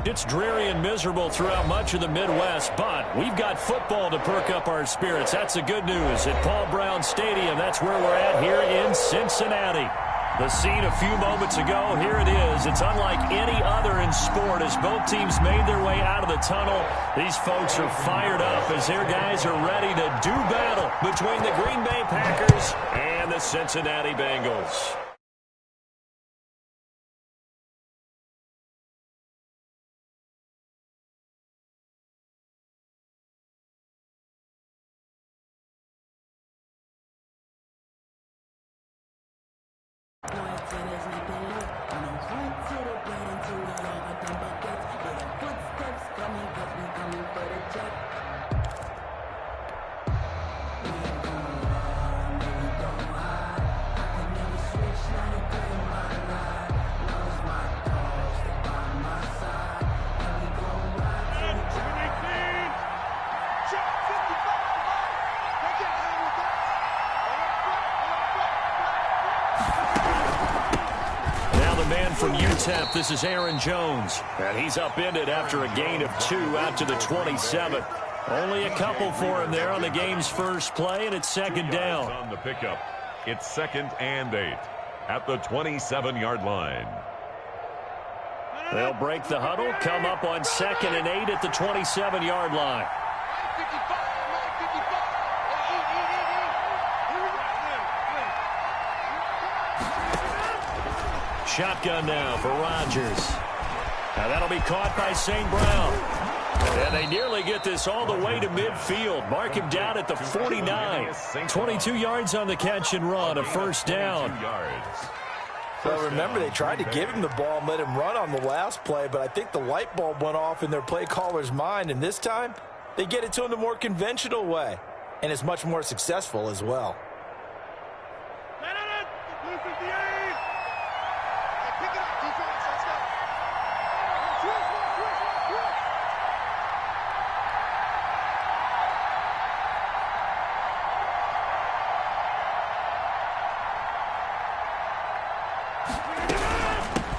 It's dreary and miserable throughout much of the Midwest, but we've got football to perk up our spirits. That's the good news. At Paul Brown Stadium, that's where we're at here in Cincinnati. The scene a few moments ago, here it is. It's unlike any other in sport as both teams made their way out of the tunnel. These folks are fired up as their guys are ready to do battle between the Green Bay Packers and the Cincinnati Bengals. From UTEP, this is Aaron Jones, and he's upended after a gain of 2 out to the 27. Only a couple for him there on the game's first play, and it's second down. On the pickup, it's 2nd and 8 at the 27-yard line. They'll break the huddle, come up on 2nd and 8 at the 27-yard line. Shotgun now for Rodgers. Now that'll be caught by St. Brown. And they nearly get this all the way to midfield. Mark him down at the 49. 22 yards on the catch and run, a first down. Well, remember, they tried to give him the ball and let him run on the last play, but I think the light bulb went off in their play caller's mind, and this time they get it to him the more conventional way, and it's much more successful as well.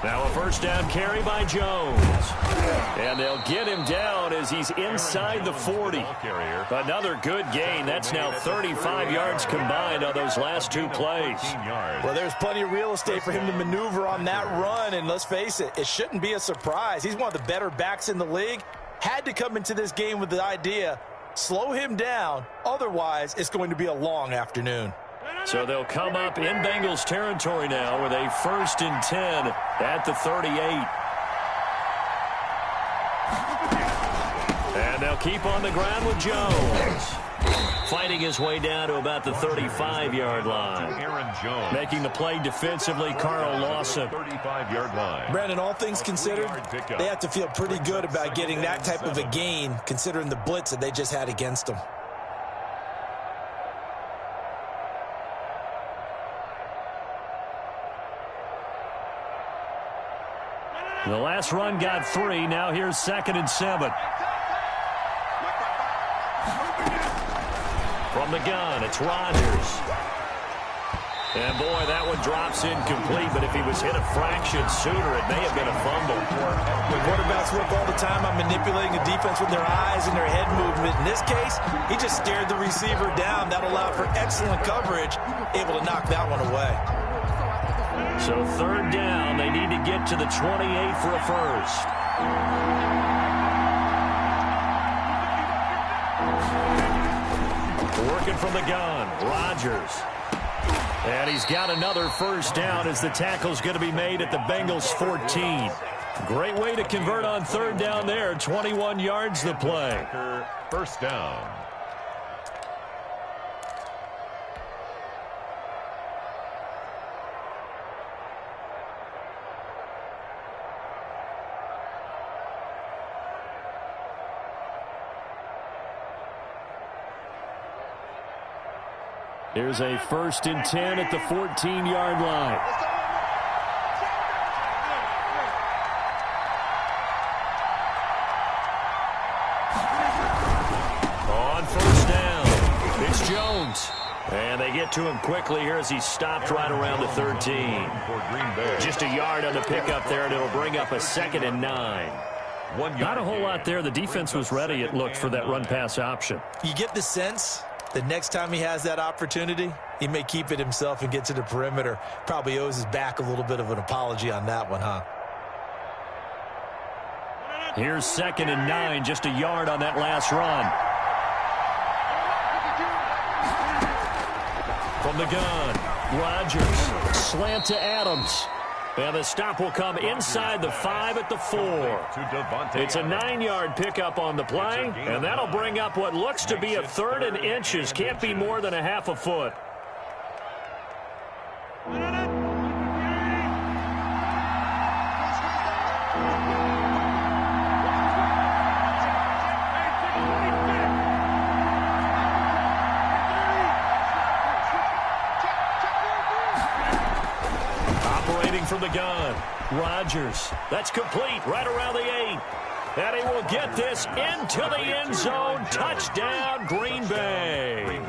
Now a first down carry by Jones. And they'll get him down as he's inside the 40. Another good gain. That's now 35 yards combined on those last 2 plays. Well, there's plenty of real estate for him to maneuver on that run, and let's face it, it shouldn't be a surprise. He's one of the better backs in the league. Had to come into this game with the idea, slow him down, otherwise it's going to be a long afternoon. So they'll come up in Bengals territory now with a 1st and 10 at the 38. And they'll keep on the ground with Jones. Fighting his way down to about the 35-yard line. Aaron Jones. Making the play defensively, Carl Lawson. 35-yard line. Brandon, all things considered, they have to feel pretty good about getting that type of a gain, considering the blitz that they just had against them. The last run got 3. Now here's 2nd and 7. From the gun, it's Rodgers. And, boy, that one drops incomplete, but if he was hit a fraction sooner, it may have been a fumble. The quarterbacks work all the time on manipulating the defense with their eyes and their head movement. In this case, he just stared the receiver down. That allowed for excellent coverage, able to knock that one away. So 3rd down, they need to get to the 28 for a first. Working from the gun, Rodgers. And he's got another first down as the tackle's going to be made at the Bengals 14. Great way to convert on 3rd down there. 21 yards the play. First down. Here's a 1st and 10 at the 14-yard line. On 1st down, it's Jones. And they get to him quickly here as he stopped right around the 13. Just a yard on the pickup there, and it'll bring up a 2nd and 9. Not a whole lot there. The defense was ready, it looked, for that run-pass option. You get the sense that next time he has that opportunity, he may keep it himself and get to the perimeter. Probably owes his back a little bit of an apology on that one, huh? Here's 2nd and 9, just a yard on that last run. From the gun, Rodgers, slant to Adams. And the stop will come inside the 5 at the 4. It's a 9-yard pickup on the play, and that'll bring up what looks to be a 3rd and inches. Can't be more than a half a foot. From the gun, Rodgers. That's complete right around the 8. And he will get this into the end zone. Touchdown, Green Bay.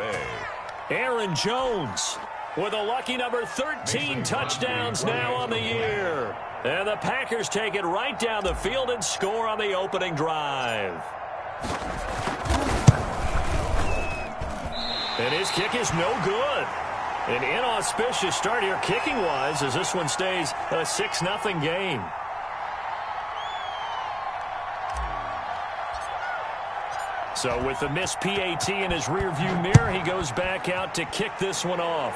Aaron Jones with a lucky number 13 touchdowns now on the year. And the Packers take it right down the field and score on the opening drive. And his kick is no good. An inauspicious start here kicking-wise as this one stays a 6-0 game. So with the missed PAT in his rearview mirror, he goes back out to kick this one off.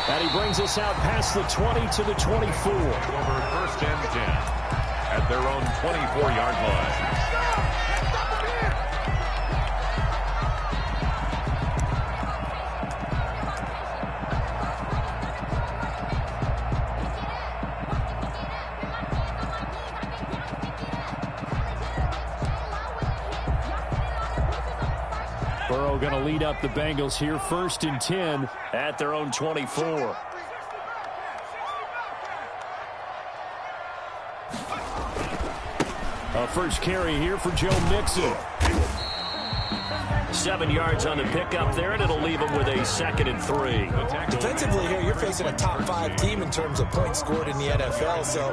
And he brings us out past the 20 to the 24. Over 1st and 10 at their own 24-yard line. Burrow going to lead up the Bengals here, 1st and 10 at their own 24. A first carry here for Joe Mixon. 7 yards on the pickup there, and it'll leave him with a 2nd and 3. Defensively here, you're facing a top 5 team in terms of points scored in the NFL. So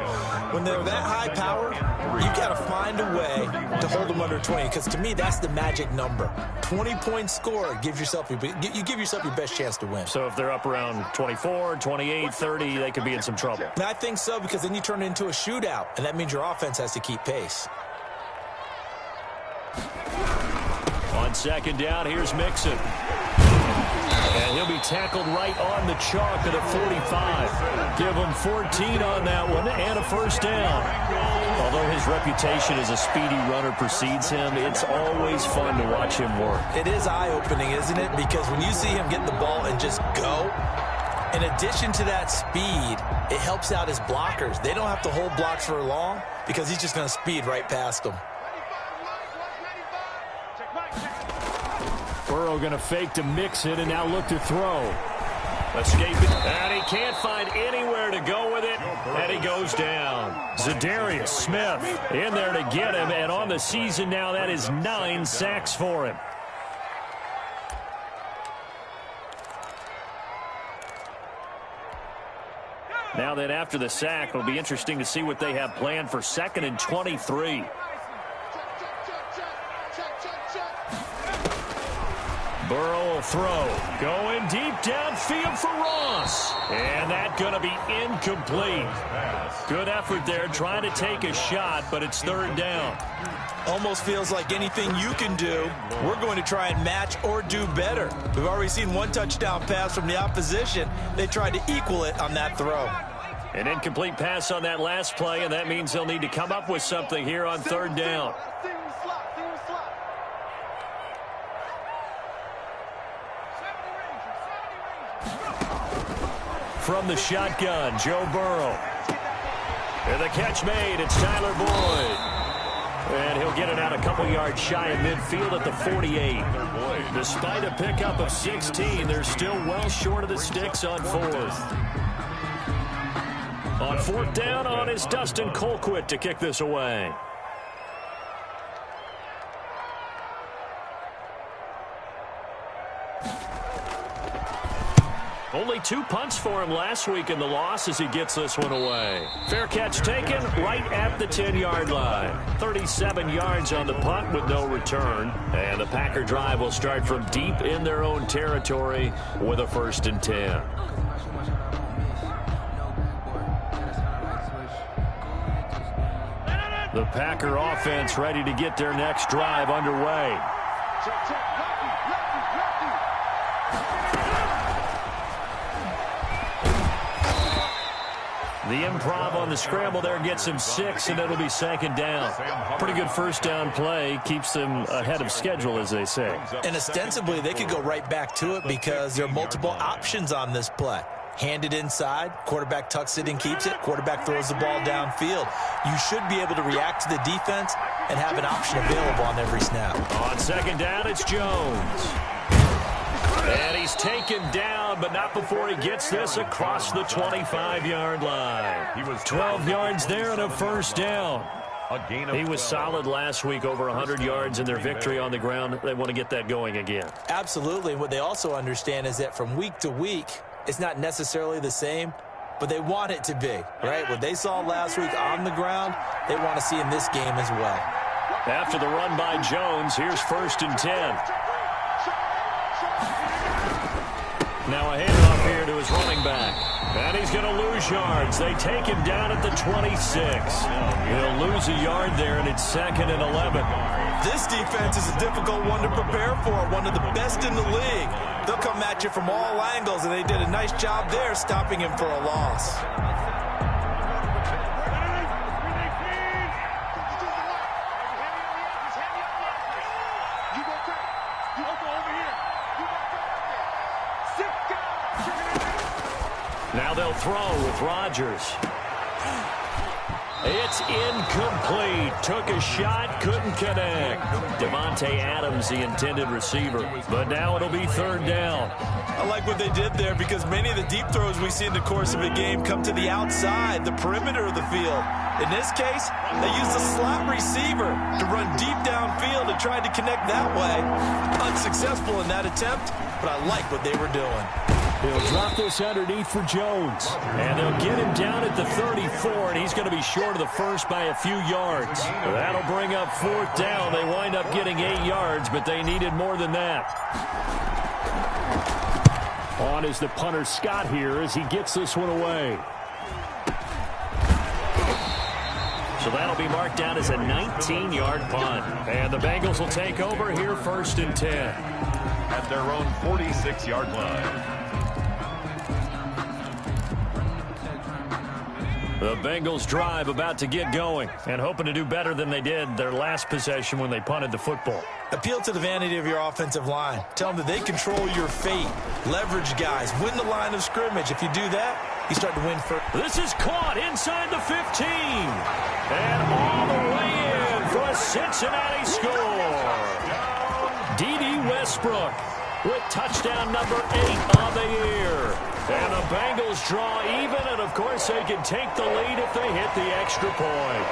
when they're that high power, you've got to find a way to hold them under 20. Because to me, that's the magic number. 20 points scored gives yourself you give yourself your best chance to win. So if they're up around 24, 28, 30, they could be in some trouble. And I think so, because then you turn it into a shootout, and that means your offense has to keep pace. On 2nd down, here's Mixon. And he'll be tackled right on the chalk at a 45. Give him 14 on that one and a 1st down. Although his reputation as a speedy runner precedes him, it's always fun to watch him work. It is eye-opening, isn't it? Because when you see him get the ball and just go, in addition to that speed, it helps out his blockers. They don't have to hold blocks for long because he's just going to speed right past them. Burrow going to fake to Mixon and now look to throw. Escaping, and he can't find anywhere to go with it, and he goes down. Zadarius Smith in there to get him, and on the season now, that is 9 sacks for him. Now that after the sack, it'll be interesting to see what they have planned for 2nd and 23. Burrow will throw. Going deep downfield for Ross. And that's going to be incomplete. Good effort there trying to take a shot, but it's 3rd down. Almost feels like anything you can do, we're going to try and match or do better. We've already seen 1 touchdown pass from the opposition. They tried to equal it on that throw. An incomplete pass on that last play, and that means they'll need to come up with something here on 3rd down. From the shotgun, Joe Burrow. And the catch made, it's Tyler Boyd. And he'll get it out a couple yards shy of midfield at the 48. Despite a pickup of 16, they're still well short of the sticks on 4th. On 4th down on is Dustin Colquitt to kick this away. Only 2 punts for him last week in the loss as he gets this one away. Fair catch taken right at the 10-yard line. 37 yards on the punt with no return. And the Packer drive will start from deep in their own territory with a 1st and 10. The Packer offense ready to get their next drive underway. The improv on the scramble there gets him 6, and it'll be 2nd down. Pretty good 1st down play. Keeps them ahead of schedule, as they say. And ostensibly, they could go right back to it because there are multiple options on this play. Hand it inside, quarterback tucks it and keeps it, quarterback throws the ball downfield. You should be able to react to the defense and have an option available on every snap. On 2nd down, it's Jones. And he's taken down, but not before he gets this across the 25-yard line. He was 12 yards there and a 1st down. He was solid last week, over 100 yards in their victory on the ground. They want to get that going again. Absolutely. What they also understand is that from week to week, it's not necessarily the same, but they want it to be, right? What they saw last week on the ground, they want to see in this game as well. After the run by Jones, here's 1st and 10. Now a handoff here to his running back. And he's going to lose yards. They take him down at the 26. He'll lose a yard there, and it's 2nd and 11. This defense is a difficult one to prepare for, one of the best in the league. They'll come at you from all angles, and they did a nice job there stopping him for a loss. Now they'll throw with Rodgers. It's incomplete. Took a shot, couldn't connect. Devontae Adams, the intended receiver. But now it'll be 3rd down. I like what they did there because many of the deep throws we see in the course of a game come to the outside, the perimeter of the field. In this case, they used a slot receiver to run deep downfield and tried to connect that way. Unsuccessful in that attempt, but I like what they were doing. He'll drop this underneath for Jones. And they'll get him down at the 34, and he's going to be short of the 1st by a few yards. That'll bring up 4th down. They wind up getting 8 yards, but they needed more than that. On is the punter Scott here as he gets this one away. So that'll be marked down as a 19-yard punt. And the Bengals will take over here 1st and 10. At their own 46-yard line. The Bengals drive about to get going and hoping to do better than they did their last possession when they punted the football. Appeal to the vanity of your offensive line. Tell them that they control your fate. Leverage guys. Win the line of scrimmage. If you do that, you start to win first. This is caught inside the 15. And all the way in for a Cincinnati score. D.D. Westbrook with touchdown number 8 on the year. And the Bengals draw even, and of course they can take the lead if they hit the extra point.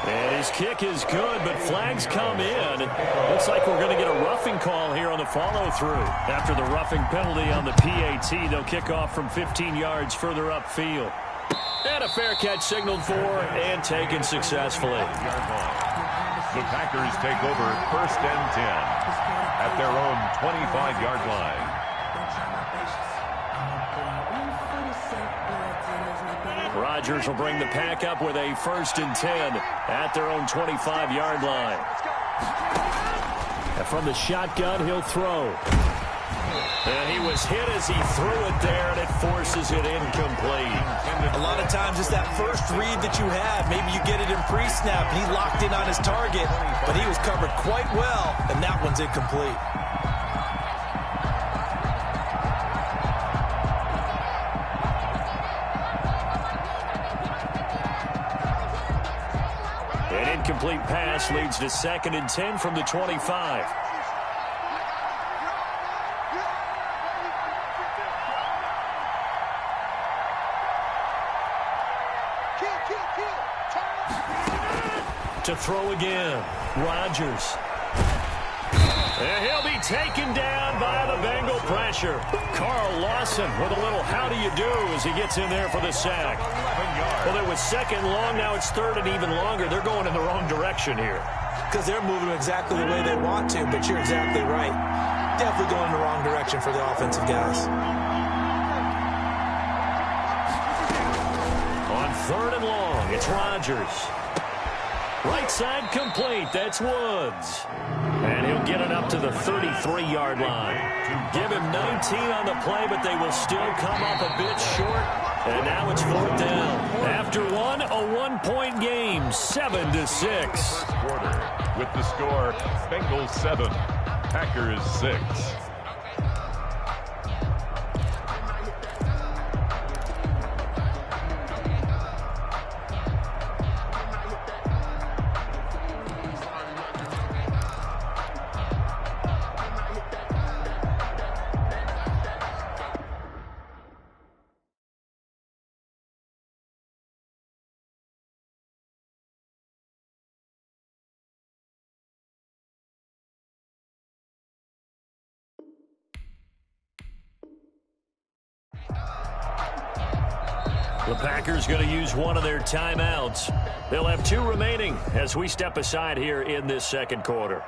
And his kick is good, but flags come in. Looks like we're going to get a roughing call here on the follow-through. After the roughing penalty on the PAT, they'll kick off from 15 yards further upfield. And a fair catch signaled for and taken successfully. The Packers take over 1st and 10 at their own 25-yard line. Rodgers will bring the pack up with a 1st and 10 at their own 25-yard line. And from the shotgun, he'll throw. And he was hit as he threw it there, and it forces it incomplete. A lot of times it's that first read that you have. Maybe you get it in pre-snap, and he locked in on his target, but he was covered quite well, and that one's incomplete. An incomplete pass leads to 2nd and 10 from the 25. To throw again, Rodgers. And he'll be taken down by the Bengal pressure. Carl Lawson with a little how do you do as he gets in there for the sack. Well, it was second long. Now it's third and even longer. They're going in the wrong direction here. Because they're moving exactly the way they want to, but you're exactly right. Definitely going in the wrong direction for the offensive guys. On third and long, it's Rodgers. Right side complete. That's Woods. And he'll get it up to the 33-yard line. Give him 19 on the play, but they will still come up a bit short. And now it's fourth down. After one, a one-point game, 7-6. Quarter with the score, Bengals 7, Packers 6. The Packers going to use one of their timeouts. They'll have 2 remaining as we step aside here in this second quarter.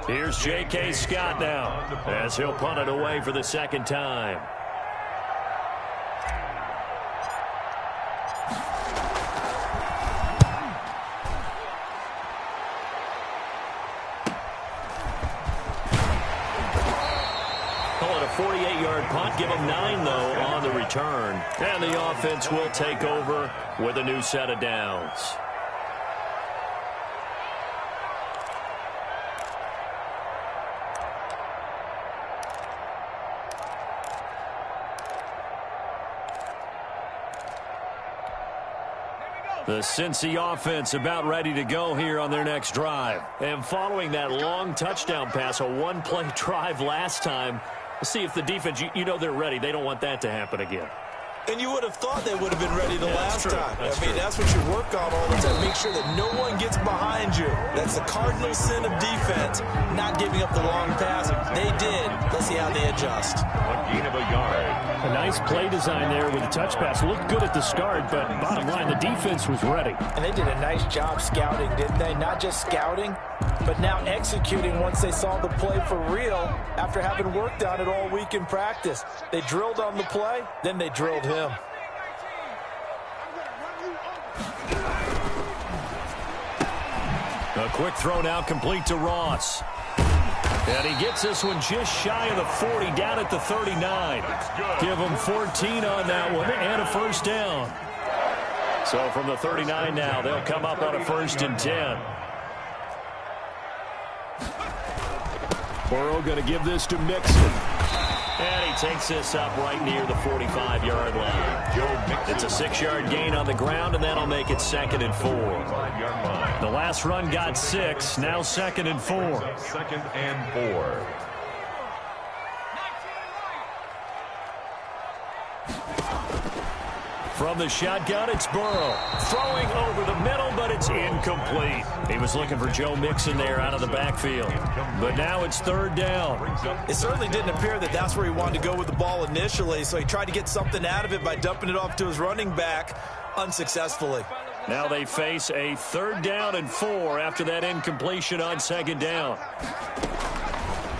Here's J.K. Scott now as he'll punt it away for the second time. Call it a 48-yard punt. Give them 9, though, on the return. And the offense will take over with a new set of downs. The Cincy offense about ready to go here on their next drive. And following that long touchdown pass, a one-play drive last time, let's see if the defense, you know they're ready. They don't want that to happen again. And you would have thought they would have been ready the last time. That's what you work on all the time. Make sure that no one gets behind you. That's the cardinal sin of defense, not giving up the long pass. They did. Let's see how they adjust. A gain of a yard. A nice play design there with the touch pass. Looked good at the start, but bottom line, the defense was ready. And they did a nice job scouting, didn't they? Not just scouting, but now executing once they saw the play for real after having worked on it all week in practice. They drilled on the play, then they drilled him. A quick throw now complete to Ross. And he gets this one just shy of the 40, down at the 39. Give him 14 on that one and a first down. So from the 39 now, they'll come up on a 1st and 10. Burrow going to give this to Mixon. And he takes this up right near the 45-yard line. It's a 6-yard gain on the ground, and that'll make it 2nd and 4. The last run got 6, now 2nd and 4. 2nd and 4. From the shotgun, it's Burrow. Throwing over the middle, but it's incomplete. He was looking for Joe Mixon there out of the backfield. But now it's 3rd down. It certainly didn't appear that that's where he wanted to go with the ball initially, so he tried to get something out of it by dumping it off to his running back unsuccessfully. Now they face a 3rd down and 4 after that incompletion on 2nd down.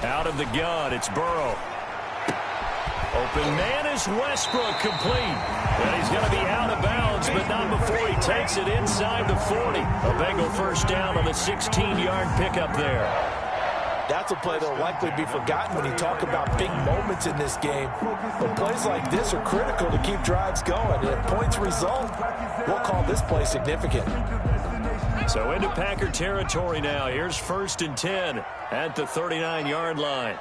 Out of the gun, it's Burrow. Open man is Westbrook, complete. And he's going to be out of bounds, but not before he takes it inside the 40. A Bengal first down on the 16-yard pickup there. That's a play that will likely be forgotten when you talk about big moments in this game. But plays like this are critical to keep drives going. And if points result, we'll call this play significant. So into Packer territory now. Here's 1st and 10 at the 39-yard line.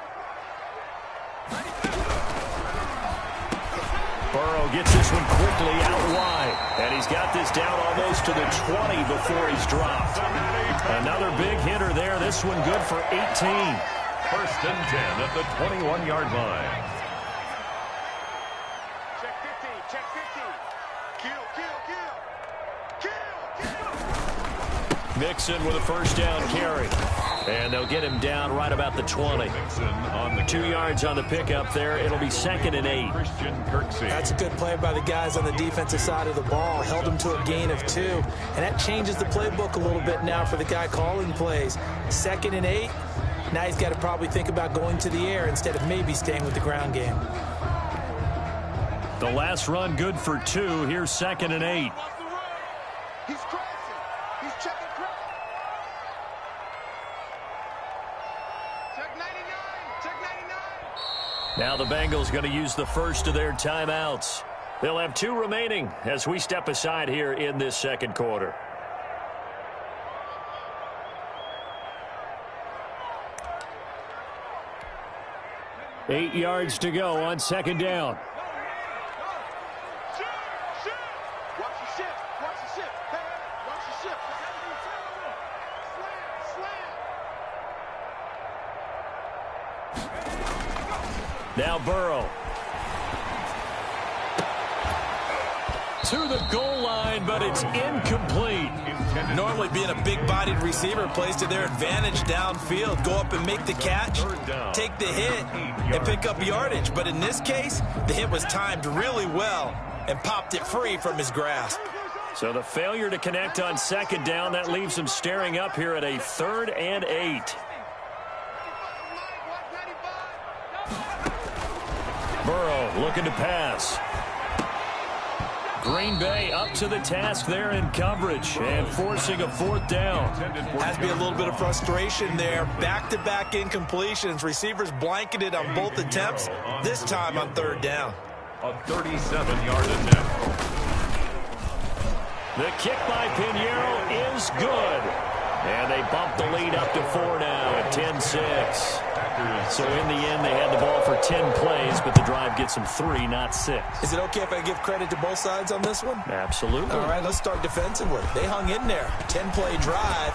Burrow gets this one quickly out wide. And he's got this down almost to the 20 before he's dropped. Another big hitter there. This one good for 18. 1st and 10 at the 21-yard line. Check 15, check 15. Kill, kill, kill. Kill, kill. Mixon with a first down carry. And they'll get him down right about the 20. On the 2 yards on the pickup there. It'll be 2nd and 8. That's a good play by the guys on the defensive side of the ball. Held them to a gain of 2. And that changes the playbook a little bit now for the guy calling plays. 2nd and 8. Now he's got to probably think about going to the air instead of maybe staying with the ground game. The last run good for 2. Here's 2nd and 8. He's crossing. He's checking cross. Check 99. Check 99. Now the Bengals going to use the first of their timeouts. They'll have 2 remaining as we step aside here in this second quarter. Eight yards to go on 2nd down. Watch the ship. Watch the ship. Hey, watch the ship. Slam. Now Burrow. To the goal line, but it's incomplete. Normally being a big-bodied receiver plays to their advantage downfield. Go up and make the catch, take the hit, and pick up yardage. But in this case, the hit was timed really well and popped it free from his grasp. So the failure to connect on 2nd down, that leaves him staring up here at a 3rd and 8. Burrow looking to pass. Green Bay up to the task there in coverage and forcing a 4th down. Has to be a little bit of frustration there. Back-to-back incompletions. Receivers blanketed on both attempts, this time on 3rd down. A 37-yard attempt. The kick by Pinheiro is good. And they bump the lead up to 4 now at 10-6. So in the end, they had the ball for 10 plays, but the drive gets them 3, not 6. Is it okay if I give credit to both sides on this one? Absolutely. All right, let's start defensively. They hung in there. 10-play drive.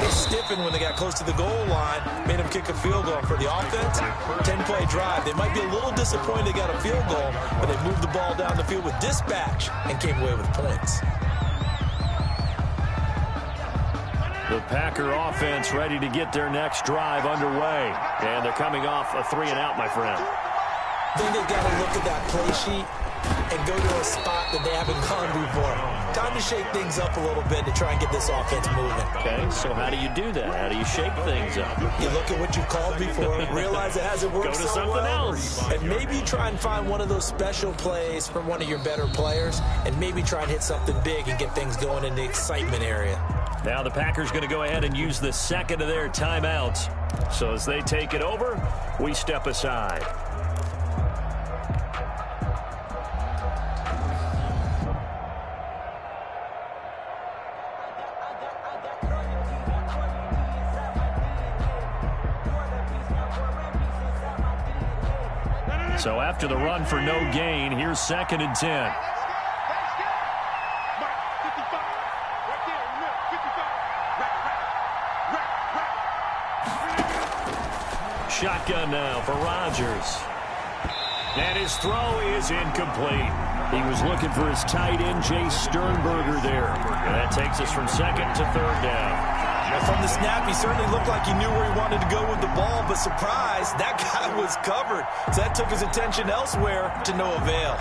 They stiffened when they got close to the goal line, made them kick a field goal. For the offense, 10-play drive. They might be a little disappointed they got a field goal, but they moved the ball down the field with dispatch and came away with points. The Packer offense ready to get their next drive underway. And they're coming off a 3-and-out, my friend. I think they've got to look at that play sheet and go to a spot that they haven't gone before. Time to shake things up a little bit to try and get this offense moving. Okay, so how do you do that? How do you shake things up? You look at what you called before, realize it hasn't worked so well. Go to something else. And maybe try and find one of those special plays from one of your better players, and maybe try and hit something big and get things going in the excitement area. Now the Packers going to go ahead and use the 2nd of their timeouts. So as they take it over, we step aside. So after the run for no gain, here's 2nd and 10. Shotgun now for Rodgers. And his throw is incomplete. He was looking for his tight end, Jay Sternberger there. And that takes us from 2nd to 3rd down. From the snap, he certainly looked like he knew where he wanted to go with the ball, but surprise, that guy was covered. So that took his attention elsewhere to no avail.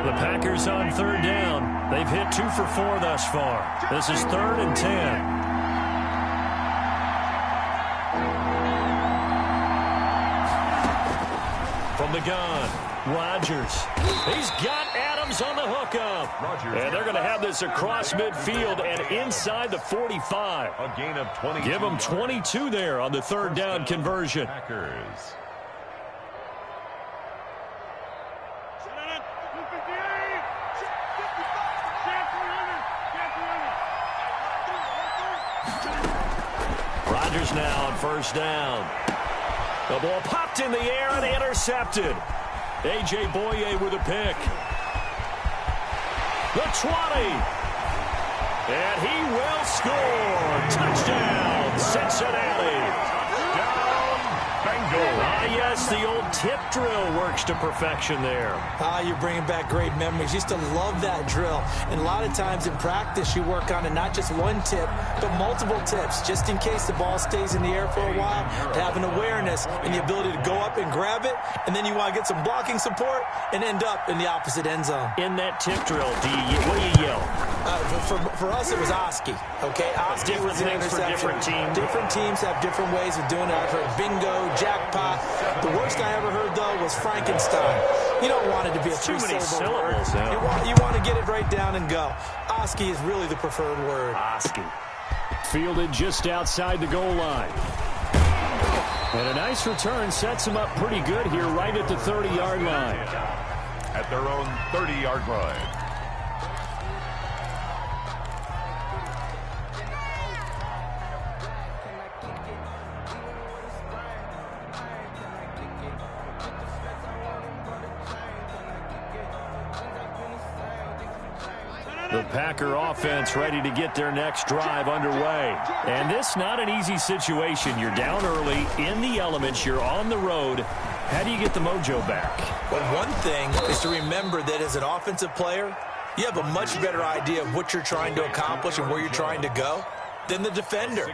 The Packers on 3rd down. They've hit 2 for 4 thus far. This is 3rd and 10. From the gun, Rodgers. He's got Adams on the hookup. And they're going to have this across midfield and inside the 45. A gain of 22. Give them 22 there on the 3rd down conversion. Packers. Rodgers now on 1st down. The ball popped in the air and intercepted. A.J. Boye with a pick. The 20. And he will score. Touchdown, Cincinnati. Down, Bengals. Yes, the old tip drill works to perfection there. You're bringing back great memories. Used to love that drill. And a lot of times in practice, you work on it not just one tip, but multiple tips, just in case the ball stays in the air for a while, to have an awareness and the ability to go up and grab it, and then you want to get some blocking support and end up in the opposite end zone. In that tip drill, what do you yell? For us, it was Oski. Okay, Oski was an interception. For different teams. Different teams have different ways of doing it. I've heard bingo, jackpot. The worst I ever heard, though, was Frankenstein. You don't want it to be a three-syllable word. You want to get it right down and go. Oski is really the preferred word. Oski. Fielded just outside the goal line. And a nice return sets him up pretty good here right at the 30-yard line. At their own 30-yard line. The Packer offense ready to get their next drive underway. And this not an easy situation. You're down early, in the elements, you're on the road. How do you get the mojo back? Well, one thing is to remember that as an offensive player, you have a much better idea of what you're trying to accomplish and where you're trying to go than the defender.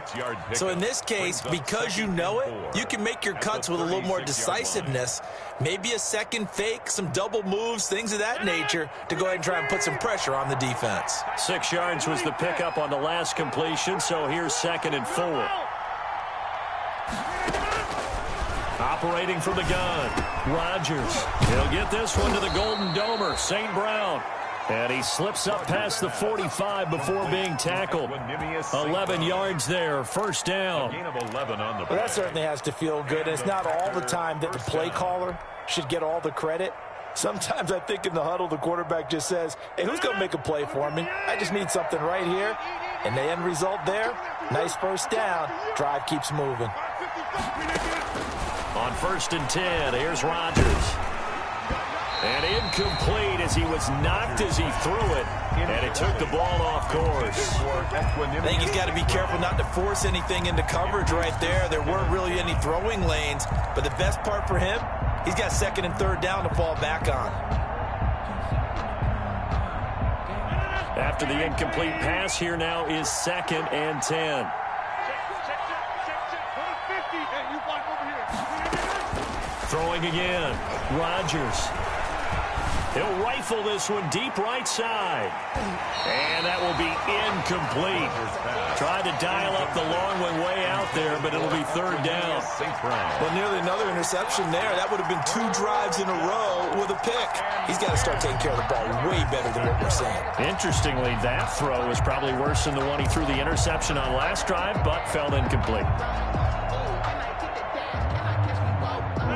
So in this case, because you know it, you can make your cuts with a little more decisiveness, maybe a second fake, some double moves, things of that nature, to go ahead and try and put some pressure on the defense. 6 yards was the pickup on the last completion, so here's 2nd and 4. Operating from the gun, Rodgers. He'll get this one to the Golden Domer, St. Brown. And he slips up past the 45 before being tackled. 11 yards there, first down. Well, that certainly has to feel good. It's not all the time that the play caller should get all the credit. Sometimes I think in the huddle, the quarterback just says, hey, who's going to make a play for me? I just need something right here. And the end result there, nice first down. Drive keeps moving. On 1st and 10, here's Rodgers. And incomplete as he was knocked as he threw it. And it took the ball off course. I think he's got to be careful not to force anything into coverage right there. There weren't really any throwing lanes. But the best part for him, he's got 2nd and 3rd down to fall back on. After the incomplete pass, here now is 2nd and 10. Throwing again, Rodgers. He'll rifle this one deep right side. And that will be incomplete. Tried to dial up the long one way out there, but it'll be 3rd down. Well, nearly another interception there. That would have been 2 drives in a row with a pick. He's got to start taking care of the ball way better than what we're seeing. Interestingly, that throw was probably worse than the one he threw the interception on last drive, but fell incomplete.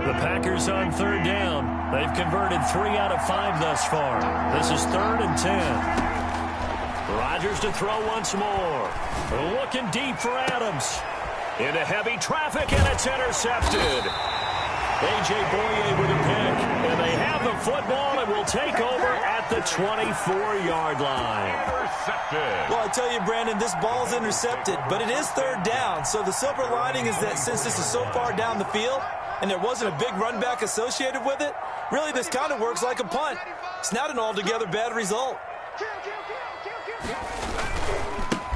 The Packers on 3rd down. They've converted 3 out of 5 thus far. This is 3rd and 10. Rodgers to throw once more. Looking deep for Adams. Into heavy traffic, and it's intercepted. A.J. Boye with a pick. And they have the football and will take over at the 24-yard line. Well, I tell you, Brandon, this ball's intercepted, but it is 3rd down. So the silver lining is that since this is so far down the field, and there wasn't a big run back associated with it, really this kind of works like a punt. It's not an altogether bad result.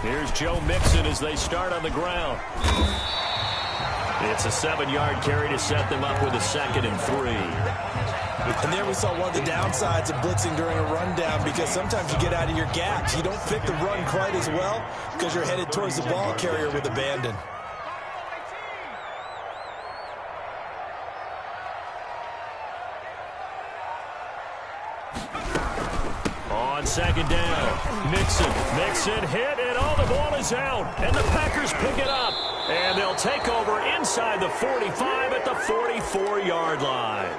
Here's Joe Mixon as they start on the ground. It's a 7-yard carry to set them up with a 2nd and 3. And there we saw one of the downsides of blitzing during a rundown, because sometimes you get out of your gaps. You don't fit the run quite as well because you're headed towards the ball carrier with abandon. On 2nd down, Mixon hit, and the ball is out. And the Packers pick it up. And they'll take over inside the 45 at the 44-yard line.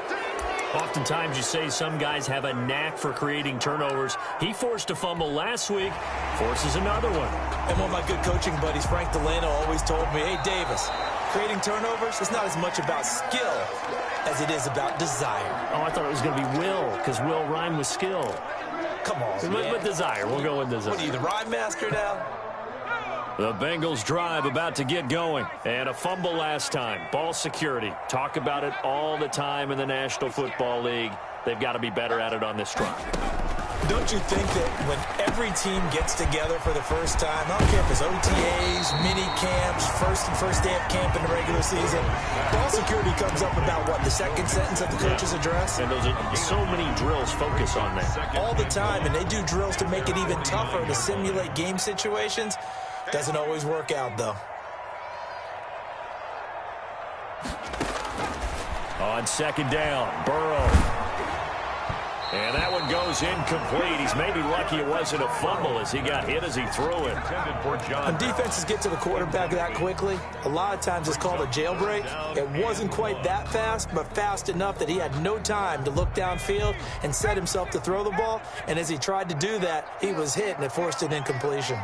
Oftentimes you say some guys have a knack for creating turnovers. He forced a fumble last week, forces another one. And one of my good coaching buddies, Frank Delano, always told me, hey, Davis, creating turnovers is not as much about skill as it is about desire. Oh, I thought it was going to be will, because will rhyme with skill. Come on, with desire. We'll go with desire. What are you, the rhyme master now? The Bengals drive about to get going. And a fumble last time. Ball security. Talk about it all the time in the National Football League. They've got to be better at it on this drive. Don't you think that when every team gets together for the first time, I don't care if it's OTAs, mini camps, first day of camp in the regular season, ball security comes up about what, the second sentence of the coach's address? And those are so many drills focus on that. All the time, and they do drills to make it even tougher to simulate game situations. Doesn't always work out, though. On second down, Burrow. And that one goes incomplete. He's maybe lucky it wasn't a fumble as he got hit as he threw it. When defenses get to the quarterback that quickly, a lot of times it's called a jailbreak. It wasn't quite that fast, but fast enough that he had no time to look downfield and set himself to throw the ball. And as he tried to do that, he was hit, and it forced an incompletion.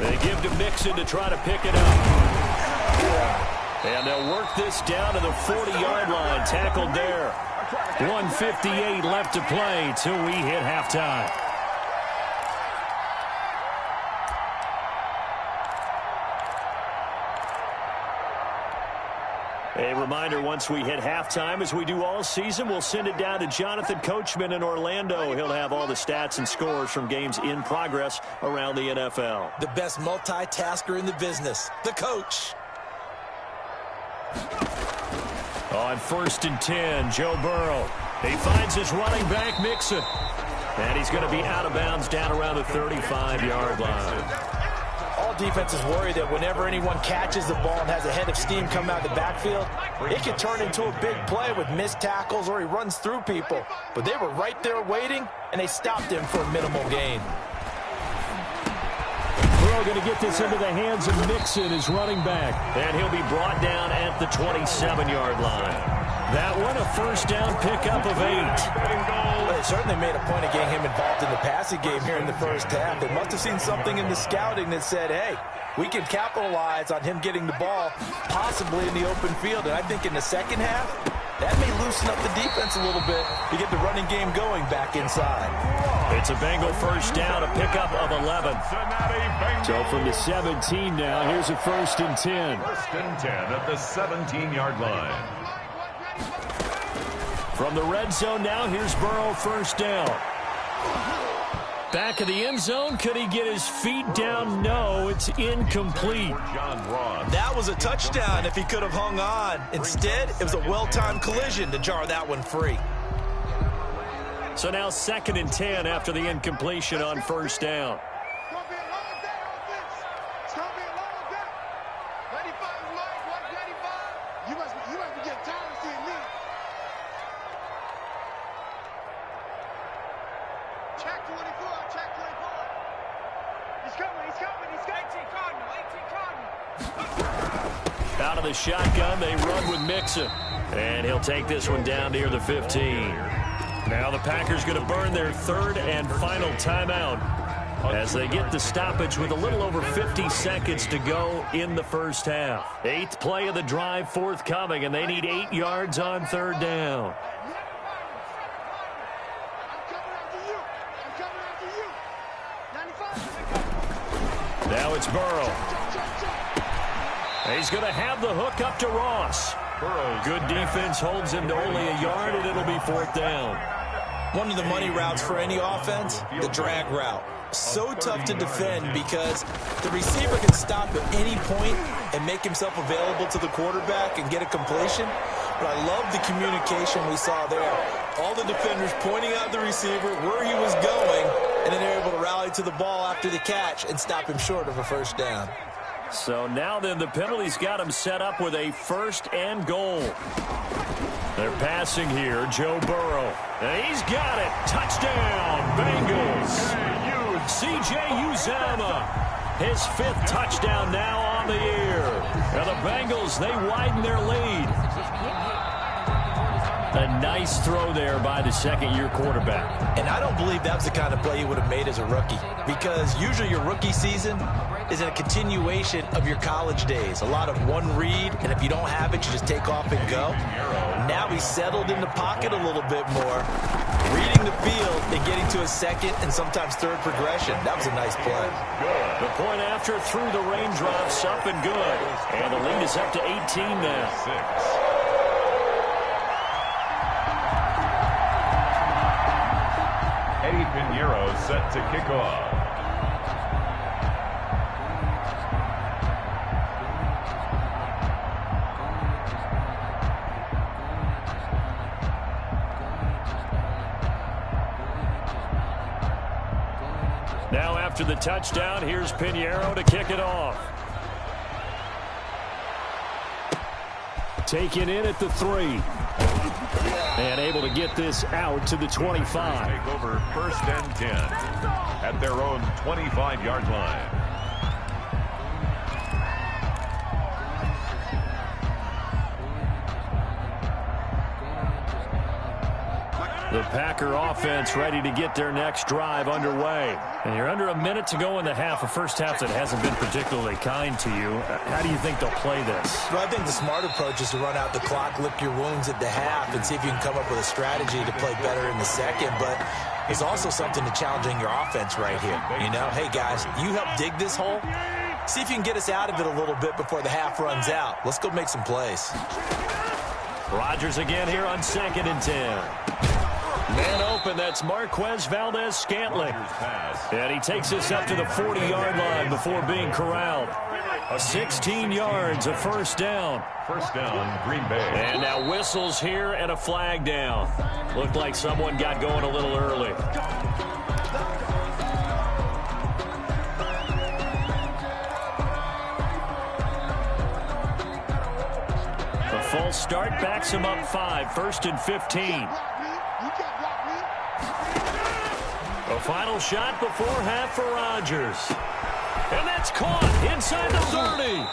They give to Mixon to try to pick it up. And they'll work this down to the 40-yard line. Tackled there. 1:58 left to play till we hit halftime. A reminder, once we hit halftime, as we do all season, we'll send it down to Jonathan Coachman in Orlando. He'll have all the stats and scores from games in progress around the NFL. The best multitasker in the business, the coach. On 1st and 10, Joe Burrow. He finds his running back, Mixon. And he's going to be out of bounds down around the 35-yard line. All defenses worry that whenever anyone catches the ball and has a head of steam come out of the backfield, it can turn into a big play with missed tackles or he runs through people. But they were right there waiting, and they stopped him for a minimal gain. Burrow going to get this into the hands of Mixon, his running back. And he'll be brought down at the 27-yard line. That one, a first down pickup of 8. Well, they certainly made a point of getting him involved in the passing game here in the first half. They must have seen something in the scouting that said, hey, we can capitalize on him getting the ball, possibly in the open field. And I think in the second half, that may loosen up the defense a little bit to get the running game going back inside. It's a Bengal first down, a pickup of 11. So from the 17 now, here's a 1st and 10. 1st and 10 at the 17-yard line. From the red zone now, here's Burrow, first down. Back of the end zone, could he get his feet down? No, it's incomplete. That was a touchdown if he could have hung on. Instead, it was a well-timed collision to jar that one free. So now 2nd and 10 after the incompletion on first down. Out of the shotgun, they run with Mixon. And he'll take this one down near the 15. Now the Packers going to burn their 3rd and final timeout as they get the stoppage with a little over 50 seconds to go in the first half. 8th play of the drive forthcoming, and they need 8 yards on 3rd down. Now it's Burrow. He's going to have the hook up to Ross. Good defense holds him to only a yard, and it'll be 4th down. One of the money routes for any offense, the drag route. So tough to defend because the receiver can stop at any point and make himself available to the quarterback and get a completion. But I love the communication we saw there. All the defenders pointing out the receiver where he was going, and then they're able to rally to the ball after the catch and stop him short of a first down. So now then, the penalty's got him set up with a 1st and goal. They're passing here, Joe Burrow. And he's got it. Touchdown, Bengals. C.J. Uzomah, his 5th touchdown now on the year. And the Bengals, they widen their lead. A nice throw there by the 2nd-year quarterback. And I don't believe that was the kind of play he would have made as a rookie, because usually your rookie season is a continuation of your college days. A lot of one read, and if you don't have it, you just take off and go. Now he's settled in the pocket a little bit more, reading the field and getting to a second and sometimes third progression. That was a nice play. The point after through the raindrops, up and good. And the lead is up to 18 now. Eddie Pinheiro set to kick off. Now after the touchdown, here's Pinheiro to kick it off. Taken in at the 3. And able to get this out to the 25. Take over 1st and 10 at their own 25-yard line. The Packer offense ready to get their next drive underway. And you're under a minute to go in the half, a first half that hasn't been particularly kind to you. How do you think they'll play this? Well, I think the smart approach is to run out the clock, lick your wounds at the half, and see if you can come up with a strategy to play better in the second. But there's also something to challenging your offense right here. You know, hey, guys, you help dig this hole. See if you can get us out of it a little bit before the half runs out. Let's go make some plays. Rodgers again here on 2nd and 10. Man open, that's Marquez Valdez-Scantling. And he takes this up to the 40-yard line before being corralled. 16 yards, a first down. First down, Green Bay. And now whistles here and a flag down. Looked like someone got going a little early. A false start backs him up 5, 1st and 15. A final shot before half for Rodgers. And that's caught inside the 30.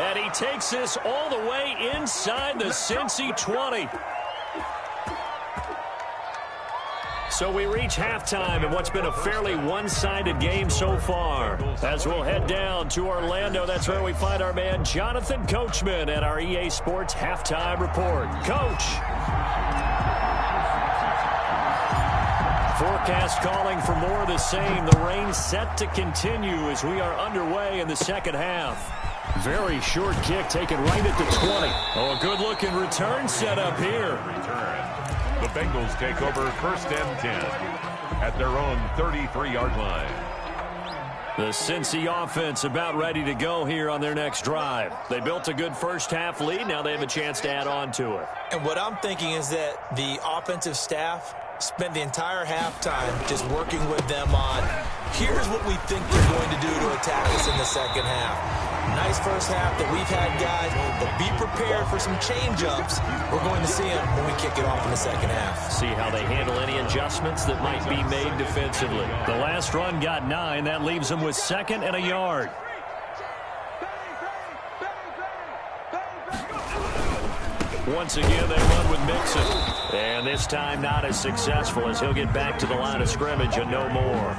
And he takes this all the way inside the Cincy 20. So we reach halftime in what's been a fairly one-sided game so far. As we'll head down to Orlando, that's where we find our man Jonathan Coachman at our EA Sports Halftime Report. Coach. Forecast calling for more of the same. The rain set to continue as we are underway in the second half. Very short kick taken right at the 20. Oh, a good-looking return set up here. The Bengals take over 1st and 10 at their own 33-yard line. The Cincy offense about ready to go here on their next drive. They built a good first half lead. Now they have a chance to add on to it. And what I'm thinking is that the offensive staff spent the entire halftime just working with them on, here's what we think they're going to do to attack us in the second half. Nice first half that we've had, guys, but be prepared for some change-ups. We're going to see them when we kick it off in the second half. See how they handle any adjustments that might be made defensively. The last run got 9. That leaves them with 2nd and a yard. Once again, they run with Mixon. And this time not as successful as he'll get back to the line of scrimmage and no more.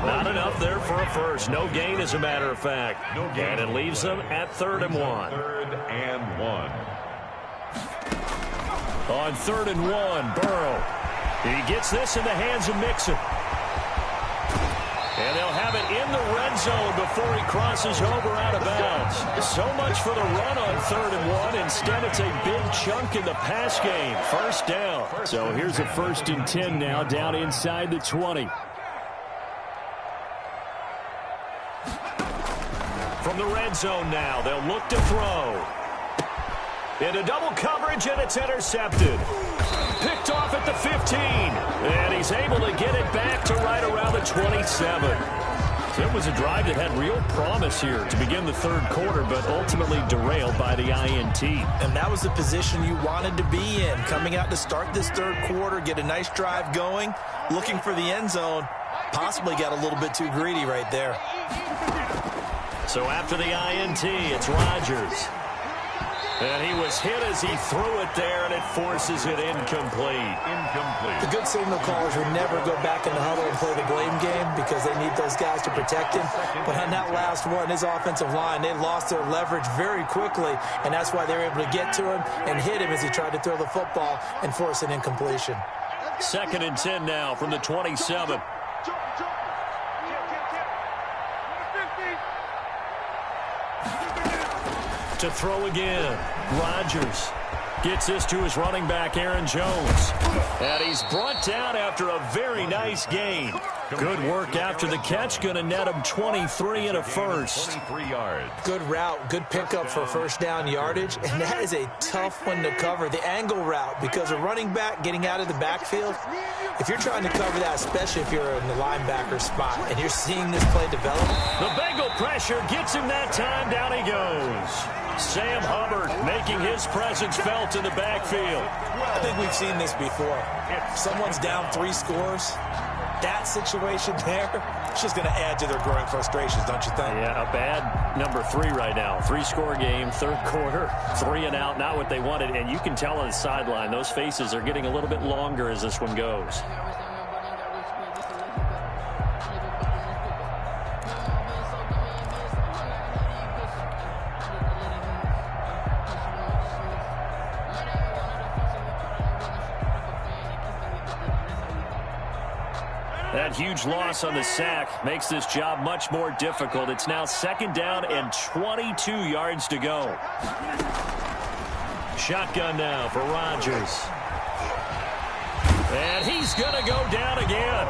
Not enough there for a first. No gain, as a matter of fact. And it leaves them at 3rd and 1. 3rd and 1. On 3rd and 1, Burrow. He gets this in the hands of Mixon. And they'll have it in the red zone before he crosses over out of bounds. So much for the run on 3rd and 1. Instead, it's a big chunk in the pass game. First down. So here's a 1st and 10 now down inside the 20. From the red zone now, they'll look to throw. Into double coverage, and it's intercepted. Picked off at the 15. And he's able to get it back to right around the 27. So it was a drive that had real promise here to begin the 3rd quarter, but ultimately derailed by the INT. And that was the position you wanted to be in. Coming out to start this 3rd quarter, get a nice drive going, looking for the end zone. Possibly got a little bit too greedy right there. So after the INT, it's Rodgers. And he was hit as he threw it there, and it forces it incomplete. The good signal callers would never go back in the huddle and play the blame game because they need those guys to protect him. But on that last one, his offensive line, they lost their leverage very quickly, and that's why they were able to get to him and hit him as he tried to throw the football and force an incompletion. 2nd and 10 now from the 27. To throw again, Rodgers gets this to his running back, Aaron Jones. And he's brought down after a very nice gain. Good work after the catch, going to net him 23 and a first. 23 yards. Good route, good pickup for first down yardage, and that is a tough one to cover, the angle route, because a running back getting out of the backfield, if you're trying to cover that, especially if you're in the linebacker spot, and you're seeing this play develop. The Bengal pressure gets him that time, down he goes. Sam Hubbard making his presence felt in the backfield. I think we've seen this before. If someone's down 3 scores, that situation there, it's just going to add to their growing frustrations, don't you think? Yeah, a bad number 3 right now. 3-score game, 3rd quarter, 3 and out, not what they wanted. And you can tell on the sideline, those faces are getting a little bit longer as this one goes. That huge loss on the sack makes this job much more difficult. It's now 2nd down and 22 yards to go. Shotgun now for Rodgers. And he's going to go down again.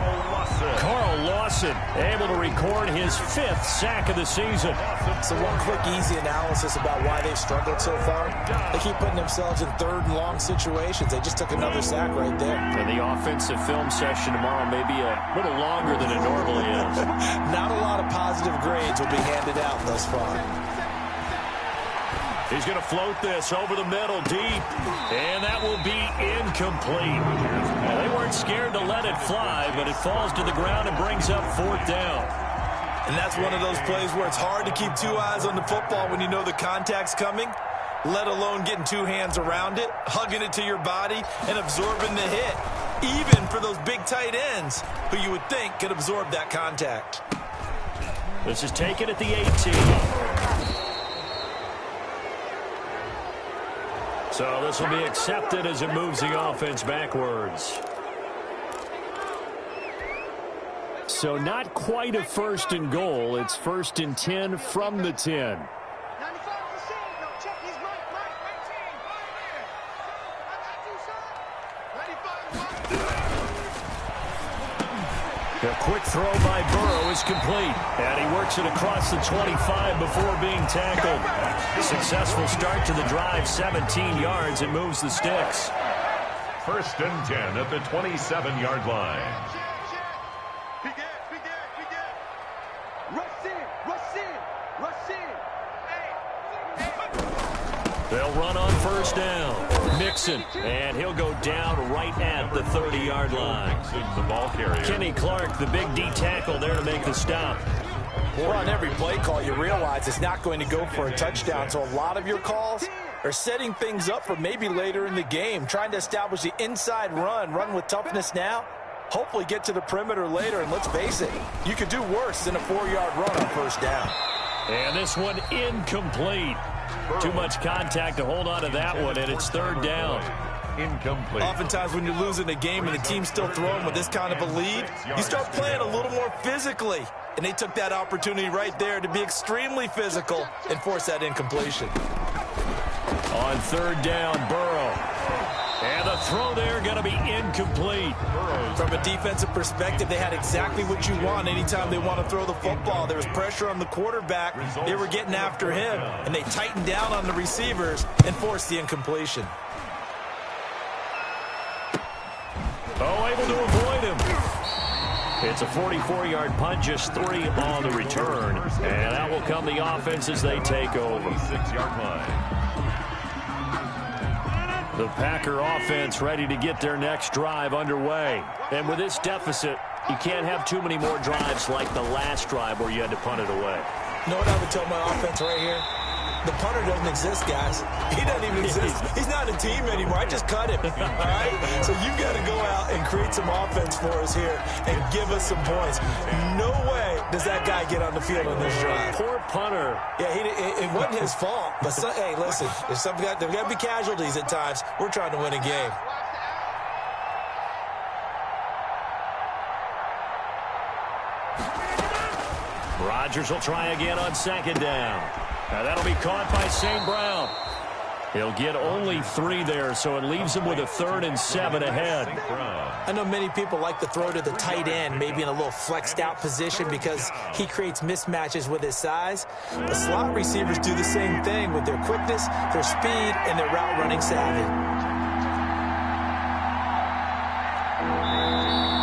Carl Lawson able to record his 5th sack of the season. So one quick, easy analysis about why they've struggled so far. They keep putting themselves in 3rd and long situations. They just took another sack right there. And the offensive film session tomorrow may be a little longer than it normally is. Not a lot of positive grades will be handed out thus far. He's going to float this over the middle deep, and that will be incomplete. Well, they weren't scared to let it fly, but it falls to the ground and brings up 4th down. And that's one of those plays where it's hard to keep 2 eyes on the football when you know the contact's coming, let alone getting 2 hands around it, hugging it to your body, and absorbing the hit, even for those big tight ends who you would think could absorb that contact. This is taken at the 18. So this will be accepted as it moves the offense backwards. So not quite a 1st and goal. It's 1st and 10 from the 10. A quick throw by Burrow is complete. And he works it across the 25 before being tackled. A successful start to the drive, 17 yards, and moves the sticks. 1st and 10 at the 27-yard line. They'll run on 1st down. Mixon, and he'll go down right at the 30-yard line. The ball carrier. Kenny Clark, the big D tackle there to make the stop. Well, on every play call, you realize it's not going to go for a touchdown. So a lot of your calls are setting things up for maybe later in the game, trying to establish the inside run with toughness now, hopefully get to the perimeter later. And let's face it, you could do worse than a 4-yard run on 1st down. And this one incomplete. Too much contact to hold on to that one, and it's 3rd down. Incomplete. Oftentimes when you're losing a game and the team's still throwing with this kind of a lead, you start playing a little more physically. And they took that opportunity right there to be extremely physical and force that incompletion. On 3rd down, Burrow. And the throw there going to be incomplete. From a defensive perspective, they had exactly what you want anytime they want to throw the football. There was pressure on the quarterback. They were getting after him, and they tightened down on the receivers and forced the incompletion. Oh, able to avoid him. It's a 44-yard punt, just 3 on the return. And out will come the offense as they take over. 6-yard line. The Packer offense ready to get their next drive underway. And with this deficit, you can't have too many more drives like the last drive where you had to punt it away. You know what I would tell my offense right here? The punter doesn't exist, guys. He doesn't even exist. He's not a team anymore. I just cut him, all right? So you've got to go out and create some offense for us here and give us some points. No way does that guy get on the field on this drive. Poor punter. Yeah, it wasn't his fault. But, hey, listen, there's got to be casualties at times. We're trying to win a game. Rodgers will try again on second down. Now that'll be caught by St. Brown. He'll get only 3 there, so it leaves him with a 3rd and 7 ahead. I know many people like to throw to the tight end, maybe in a little flexed out position because he creates mismatches with his size. The slot receivers do the same thing with their quickness, their speed, and their route running savvy.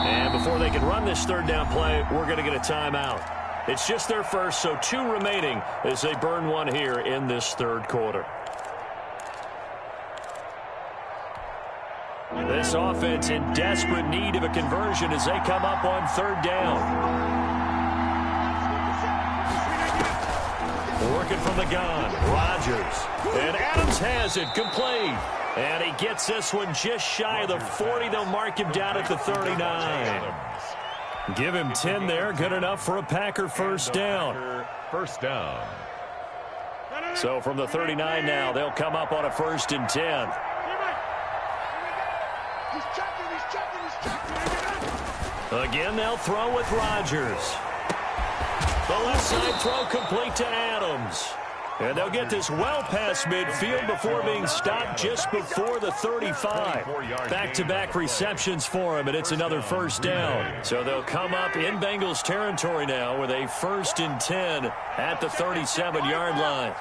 And before they can run this 3rd down play, we're going to get a timeout. It's just their first, so 2 remaining as they burn 1 here in this 3rd quarter. This offense in desperate need of a conversion as they come up on 3rd down. Working from the gun, Rodgers. And Adams has it, complete. And he gets this one just shy of the 40. They'll mark him down at the 39. Give him 10 there, good enough for a Packer first down. First down. So from the 39 now, they'll come up on a 1st and 10. Again, they'll throw with Rodgers. The left side throw complete to Adams. And they'll get this well past midfield before being stopped just before the 35. Back-to-back receptions for him, and it's another first down. So they'll come up in Bengals territory now with a 1st and 10 at the 37-yard line.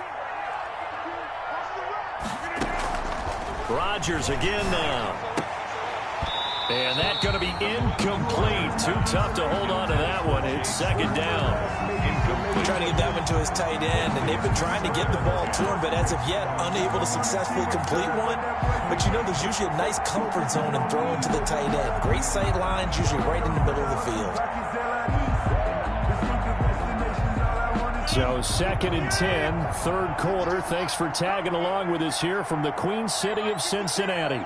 Rodgers again now. And that's going to be incomplete. Too tough to hold on to that one. It's 2nd down. He's trying to get that one to his tight end, and they've been trying to get the ball to him, but as of yet, unable to successfully complete one. But you know, there's usually a nice comfort zone in throwing to the tight end. Great sight lines, usually right in the middle of the field. So 2nd and 10, 3rd quarter. Thanks for tagging along with us here from the Queen City of Cincinnati.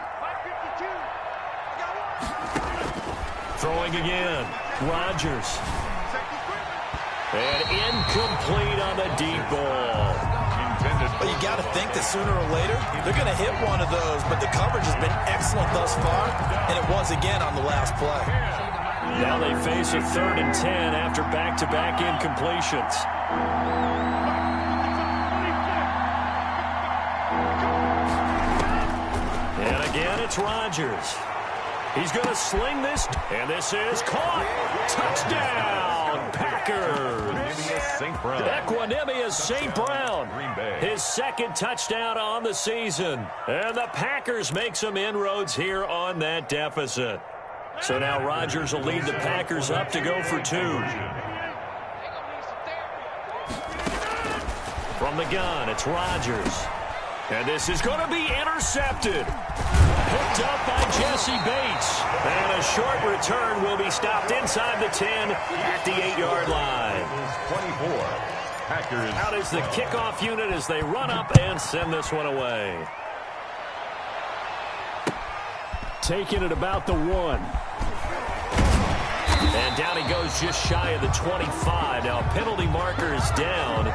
Throwing again, Rodgers. And incomplete on the deep ball. Well, you got to think that sooner or later, they're going to hit one of those, but the coverage has been excellent thus far, and it was again on the last play. Now they face a 3rd and 10 after back-to-back incompletions. And again, it's Rodgers. He's going to sling this, and this is caught. Touchdown, Packers. Equanimous St. Brown. His 2nd touchdown on the season. And the Packers make some inroads here on that deficit. So now Rodgers will lead the Packers up to go for 2. From the gun, it's Rodgers. And this is going to be intercepted. Picked up by Jesse Bates. And a short return will be stopped inside the 10 at the 8-yard line. 24. Packers. Out is the kickoff unit as they run up and send this one away. Taking it about the 1. And down he goes just shy of the 25. Now a penalty marker is down.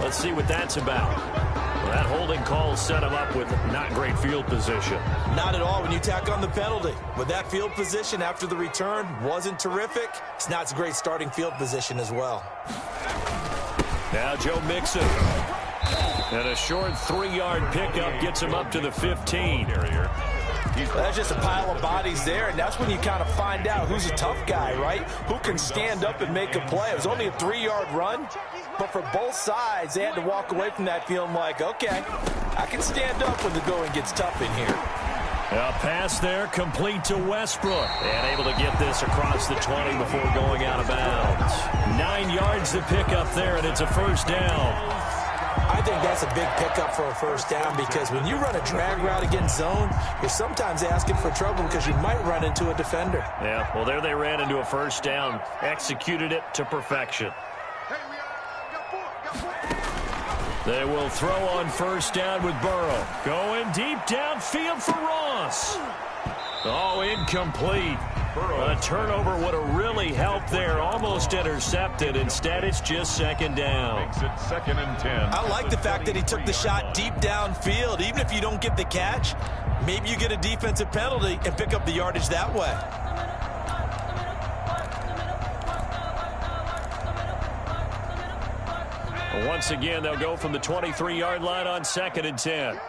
Let's see what that's about. Well, that holding call set him up with not great field position. Not at all when you tack on the penalty. With that field position after the return wasn't terrific. It's not a great starting field position as well. Now Joe Mixon. And a short 3-yard pickup gets him up to the 15. That's just a pile of bodies there, and that's when you kind of find out who's a tough guy, right? Who can stand up and make a play. It was only a 3-yard run, but for both sides, they had to walk away from that feeling like, okay, I can stand up when the going gets tough in here. A pass there complete to Westbrook. And able to get this across the 20 before going out of bounds. 9 yards to pick up there, and it's a first down. I think that's a big pickup for a first down because when you run a drag route against zone, you're sometimes asking for trouble because you might run into a defender. Yeah, well, there they ran into a first down, executed it to perfection. They will throw on first down with Burrow. Going deep downfield for Ross. Oh, incomplete. A turnover would have really helped there. Almost intercepted. Instead, it's just second down. Makes it 2nd and 10. I like the fact that he took the shot deep downfield. Even if you don't get the catch, maybe you get a defensive penalty and pick up the yardage that way. Once again, they'll go from the 23-yard line on 2nd and 10.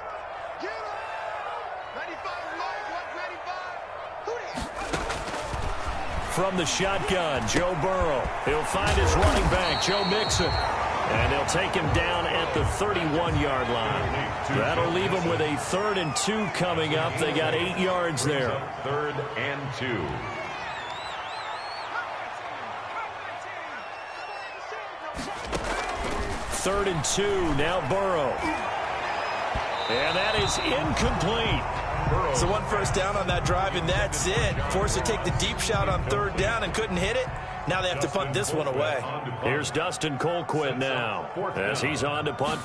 From the shotgun, Joe Burrow. He'll find his running back, Joe Mixon. And they'll take him down at the 31-yard line. That'll leave him with a 3rd and 2 coming up. They got 8 yards there. 3rd and 2. Third and 2, now Burrow. And that is incomplete. So 1 first down on that drive, and that's it. Forced to take the deep shot on 3rd down and couldn't hit it. Now they have to punt this one away. Here's Dustin Colquitt now as he's on to punt.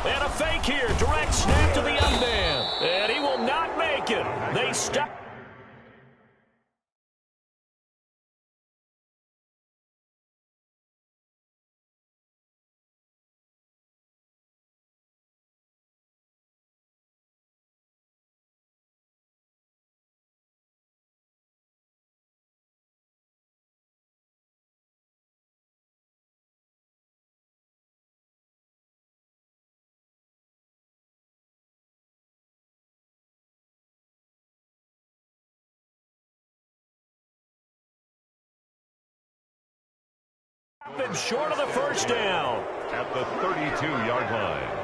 And a fake here. Direct snap to the young man. And he will not make it. They stop. Him short of the first down. At the 32-yard line.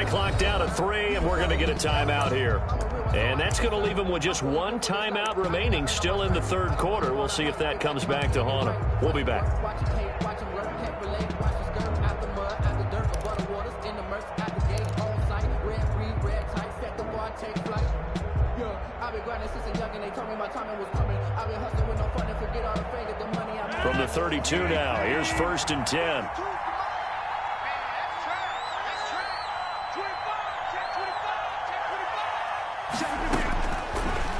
Clock down to 3, and we're going to get a timeout here. And that's going to leave them with just 1 timeout remaining still in the 3rd quarter. We'll see if that comes back to haunt them. We'll be back. From the 32 now, here's 1st and 10.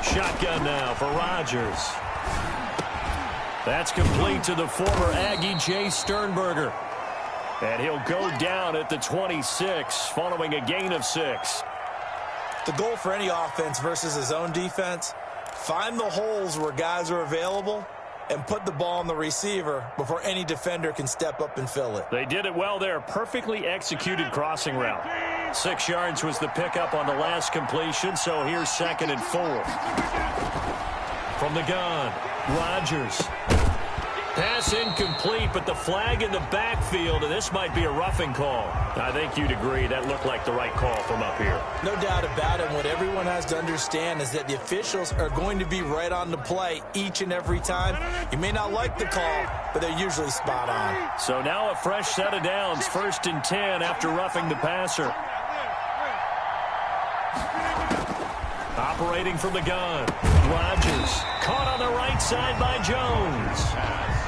Shotgun now for Rodgers. That's complete to the former Aggie, Jay Sternberger. And he'll go down at the 26 following a gain of 6. The goal for any offense versus his own defense, find the holes where guys are available and put the ball on the receiver before any defender can step up and fill it. They did it well there. Perfectly executed crossing route. 6 yards was the pickup on the last completion, so here's 2nd and 4. From the gun, Rodgers. Pass incomplete, but the flag in the backfield, and this might be a roughing call. I think you'd agree that looked like the right call from up here. No doubt about it. What everyone has to understand is that the officials are going to be right on the play each and every time. You may not like the call, but they're usually spot on. So now a fresh set of downs, 1st and 10 after roughing the passer. Operating from the gun, Rodgers caught on the right side by Jones.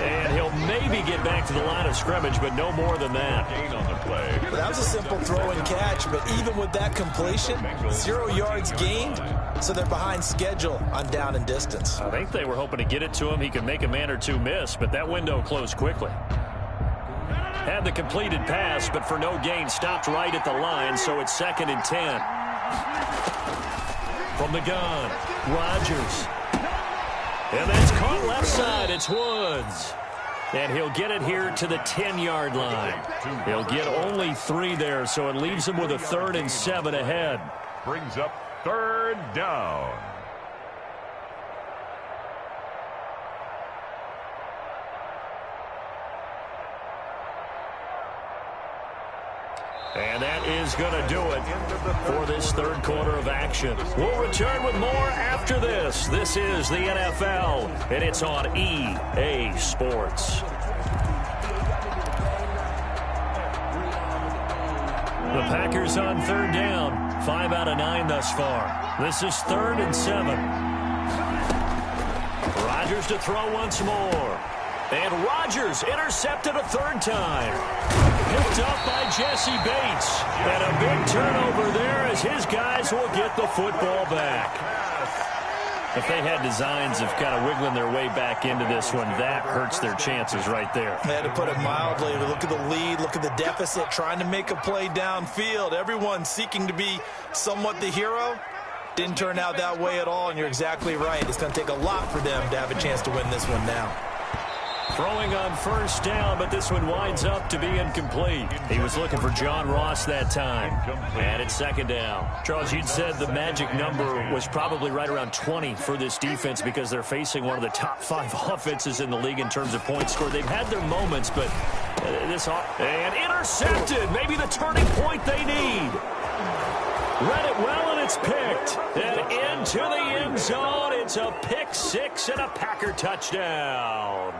And he'll maybe get back to the line of scrimmage, but no more than that. Gain on the play. Well, that was a simple throw and catch, but even with that completion, 0 yards gained, so they're behind schedule on down and distance. I think they were hoping to get it to him. He could make a man or two miss, but that window closed quickly. Had the completed pass, but for no gain, stopped right at the line, so it's 2nd and 10. From the gun, Rodgers. And that's caught left side. It's Woods. And he'll get it here to the 10-yard line. He'll get only 3 there, so it leaves him with a 3rd and 7 ahead. Brings up 3rd down. is going to do it for this third quarter of action. We'll return with more after this. This is the NFL, and it's on EA Sports. The Packers on third down. 5 out of 9 thus far. This is 3rd and 7. Rodgers to throw once more. And Rodgers intercepted a third time. Picked up by Jesse Bates. And a big turnover there as his guys will get the football back. If they had designs of kind of wiggling their way back into this one, that hurts their chances right there. They had to put it mildly. Look at the lead, look at the deficit, trying to make a play downfield. Everyone seeking to be somewhat the hero. Didn't turn out that way at all, and you're exactly right. It's going to take a lot for them to have a chance to win this one now. Throwing on first down, but this one winds up to be incomplete. He was looking for John Ross that time. And it's 2nd down. Charles, you'd said the magic number was probably right around 20 for this defense because they're facing one of the top 5 offenses in the league in terms of points scored. They've had their moments, but and intercepted. Maybe the turning point they need. Read it well, and it's picked. And into the end zone. It's a pick 6 and a Packer touchdown.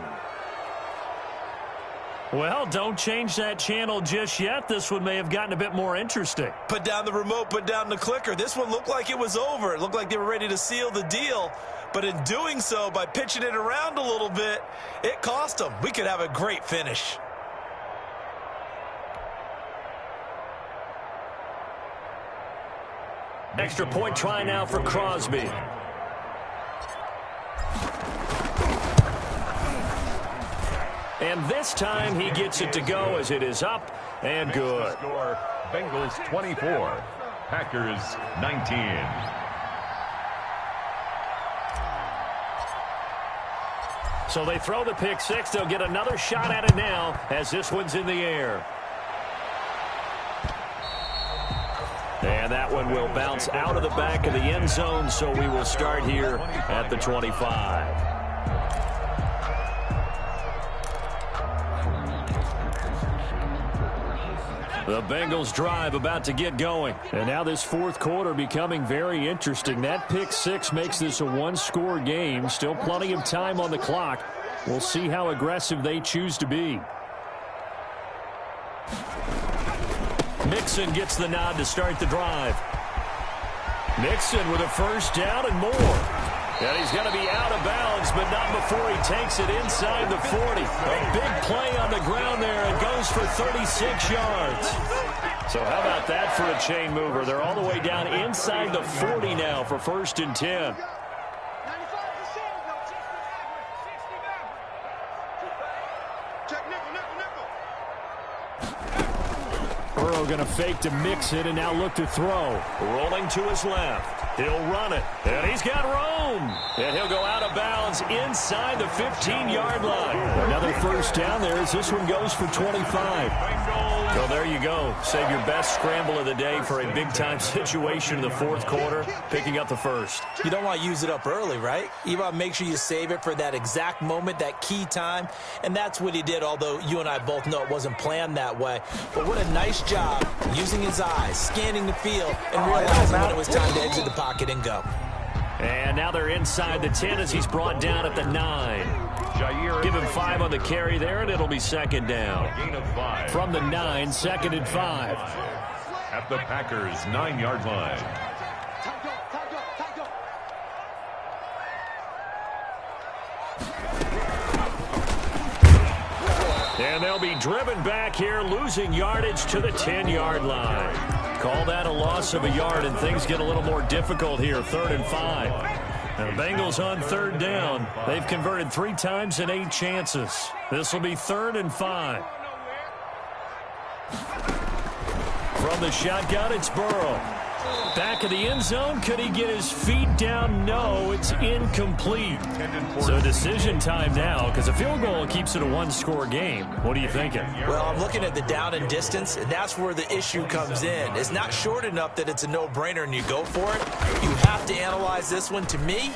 Well, don't change that channel just yet. This one may have gotten a bit more interesting. Put down the remote, put down the clicker. This one looked like it was over. It looked like they were ready to seal the deal. But in doing so, by pitching it around a little bit, it cost them. We could have a great finish. Extra point try now for Crosby. And this time he gets it to go as it is up and good. Score, Bengals 24, Packers 19. So they throw the pick 6. They'll get another shot at it now as this one's in the air. And that one will bounce out of the back of the end zone, so we will start here at the 25. The Bengals drive about to get going. And now this fourth quarter becoming very interesting. That pick 6 makes this a one-score game. Still plenty of time on the clock. We'll see how aggressive they choose to be. Mixon gets the nod to start the drive. Mixon with a first down and more. And he's going to be out of bounds, but not before he takes it inside the 40. A big play on the ground there and goes for 36 yards. So how about that for a chain mover? They're all the way down inside the 40 now for 1st and 10. Burrow going to fake to mix it and now look to throw. Rolling to his left. He'll run it. And he's got room. And he'll go out of bounds inside the 15-yard line. Another first down there as this one goes for 25. So there you go. Save your best scramble of the day for a big-time situation in the fourth quarter, picking up the first. You don't want to use it up early, right? You want to make sure you save it for that exact moment, that key time. And that's what he did, although you and I both know it wasn't planned that way. But what a nice job using his eyes, scanning the field, and realizing when it was time to exit the pocket and go. And now they're inside the 10 as he's brought down at the 9. Give him 5 on the carry there, and it'll be 2nd down. Gain of 5. From the 9, 2nd and 5. At the Packers' 9-yard line. And they'll be driven back here, losing yardage to the 10-yard line. Call that a loss of a yard, and things get a little more difficult here, 3rd and 5. Now the Bengals on 3rd down. They've converted 3 times in 8 chances. This will be 3rd and 5. From the shotgun, it's Burrow. Back of the end zone. Could he get his feet down? No, it's incomplete. So decision time now, because a field goal keeps it a one-score game. What are you thinking? Well, I'm looking at the down and distance, and that's where the issue comes in. It's not short enough that it's a no-brainer and you go for it. You have to analyze this one. To me,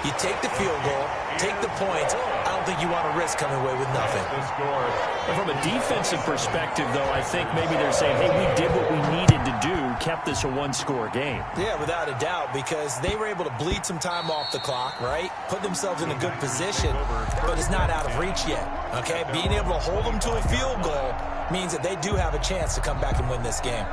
you take the field goal, take the points. I don't don't think you want to risk coming away with nothing. And from a defensive perspective, though, I think maybe they're saying, hey, we did what we needed to do, kept this a one-score game. Yeah, without a doubt, because they were able to bleed some time off the clock, right? Put themselves in a good position, but it's not out of reach yet, okay? Being able to hold them to a field goal means that they do have a chance to come back and win this game.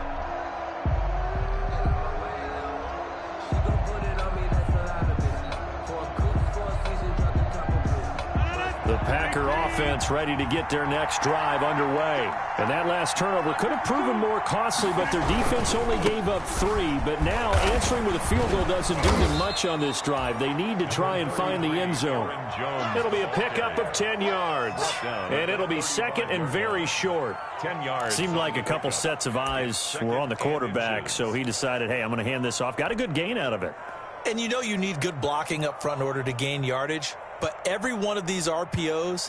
The Packer offense ready to get their next drive underway. And that last turnover could have proven more costly, but their defense only gave up 3. But now answering with a field goal doesn't do them much on this drive. They need to try and find the end zone. It'll be a pickup of 10 yards. And it'll be second and very short. 10 yards. Seemed like a couple sets of eyes were on the quarterback, so he decided, hey, I'm going to hand this off. Got a good gain out of it. And you know you need good blocking up front in order to gain yardage. But every one of these RPOs,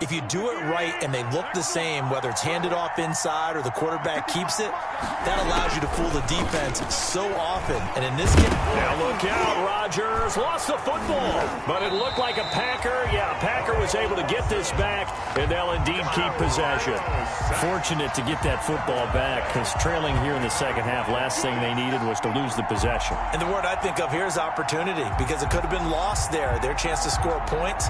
if you do it right and they look the same, whether it's handed off inside or the quarterback keeps it, that allows you to fool the defense so often. And in this game... Now look out, Rodgers lost the football, but it looked like a Packer. Yeah, Packer was able to get this back, and they'll indeed keep possession. Fortunate to get that football back, because trailing here in the second half, last thing they needed was to lose the possession. And the word I think of here is opportunity, because it could have been lost there, their chance to score points.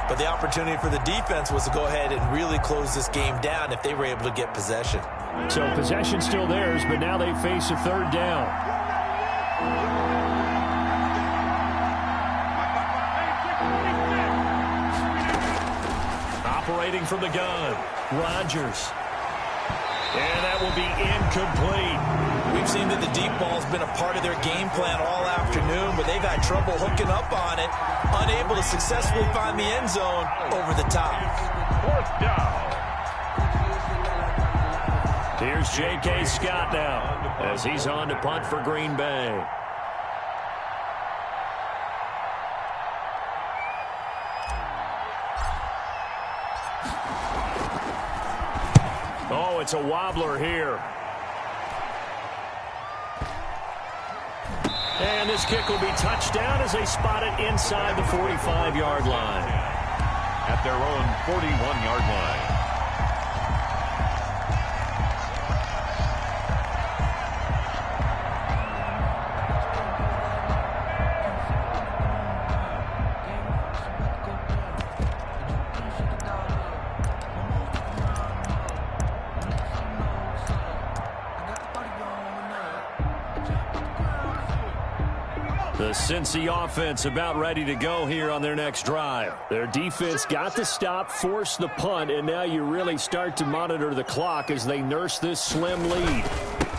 But the opportunity for the defense was to go ahead and really close this game down if they were able to get possession. So possession still theirs, but now they face a third down. Operating from the gun, Rodgers. And that will be incomplete. We've seen that the deep ball's been a part of their game plan all afternoon, but they've had trouble hooking up on it, unable to successfully find the end zone over the top. Fourth down. Here's J.K. Scott now as he's on to punt for Green Bay. Oh, it's a wobbler here. And this kick will be touched down as they spot it inside the 45-yard line. At their own 41-yard line. The Cincy offense about ready to go here on their next drive. Their defense got the stop, forced the punt, and now you really start to monitor the clock as they nurse this slim lead.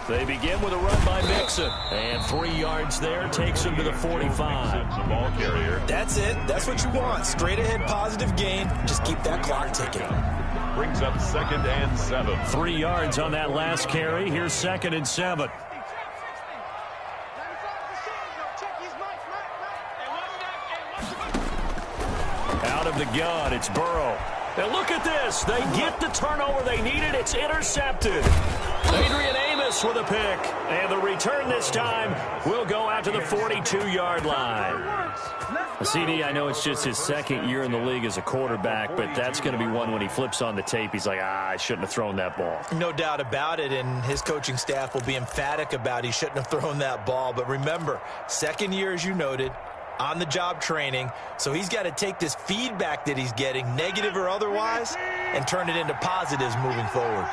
They begin with a run by Mixon, and 3 yards there takes them to the 45. The ball carrier. That's it. That's what you want. Straight ahead positive gain. Just keep that clock ticking. Brings up 2nd and 7. 3 yards on that last carry. Here's 2nd and 7. Out of the gun, it's Burrow. And look at this. They get the turnover they needed. It's intercepted. Adrian Amos with a pick. And the return this time will go out to the 42-yard line. CD, I know it's just his second year in the league as a quarterback, but that's going to be one when he flips on the tape. He's like, I shouldn't have thrown that ball. No doubt about it, and his coaching staff will be emphatic about he shouldn't have thrown that ball. But remember, second year, as you noted, on-the-job training, so he's got to take this feedback that he's getting, negative or otherwise, and turn it into positives moving forward.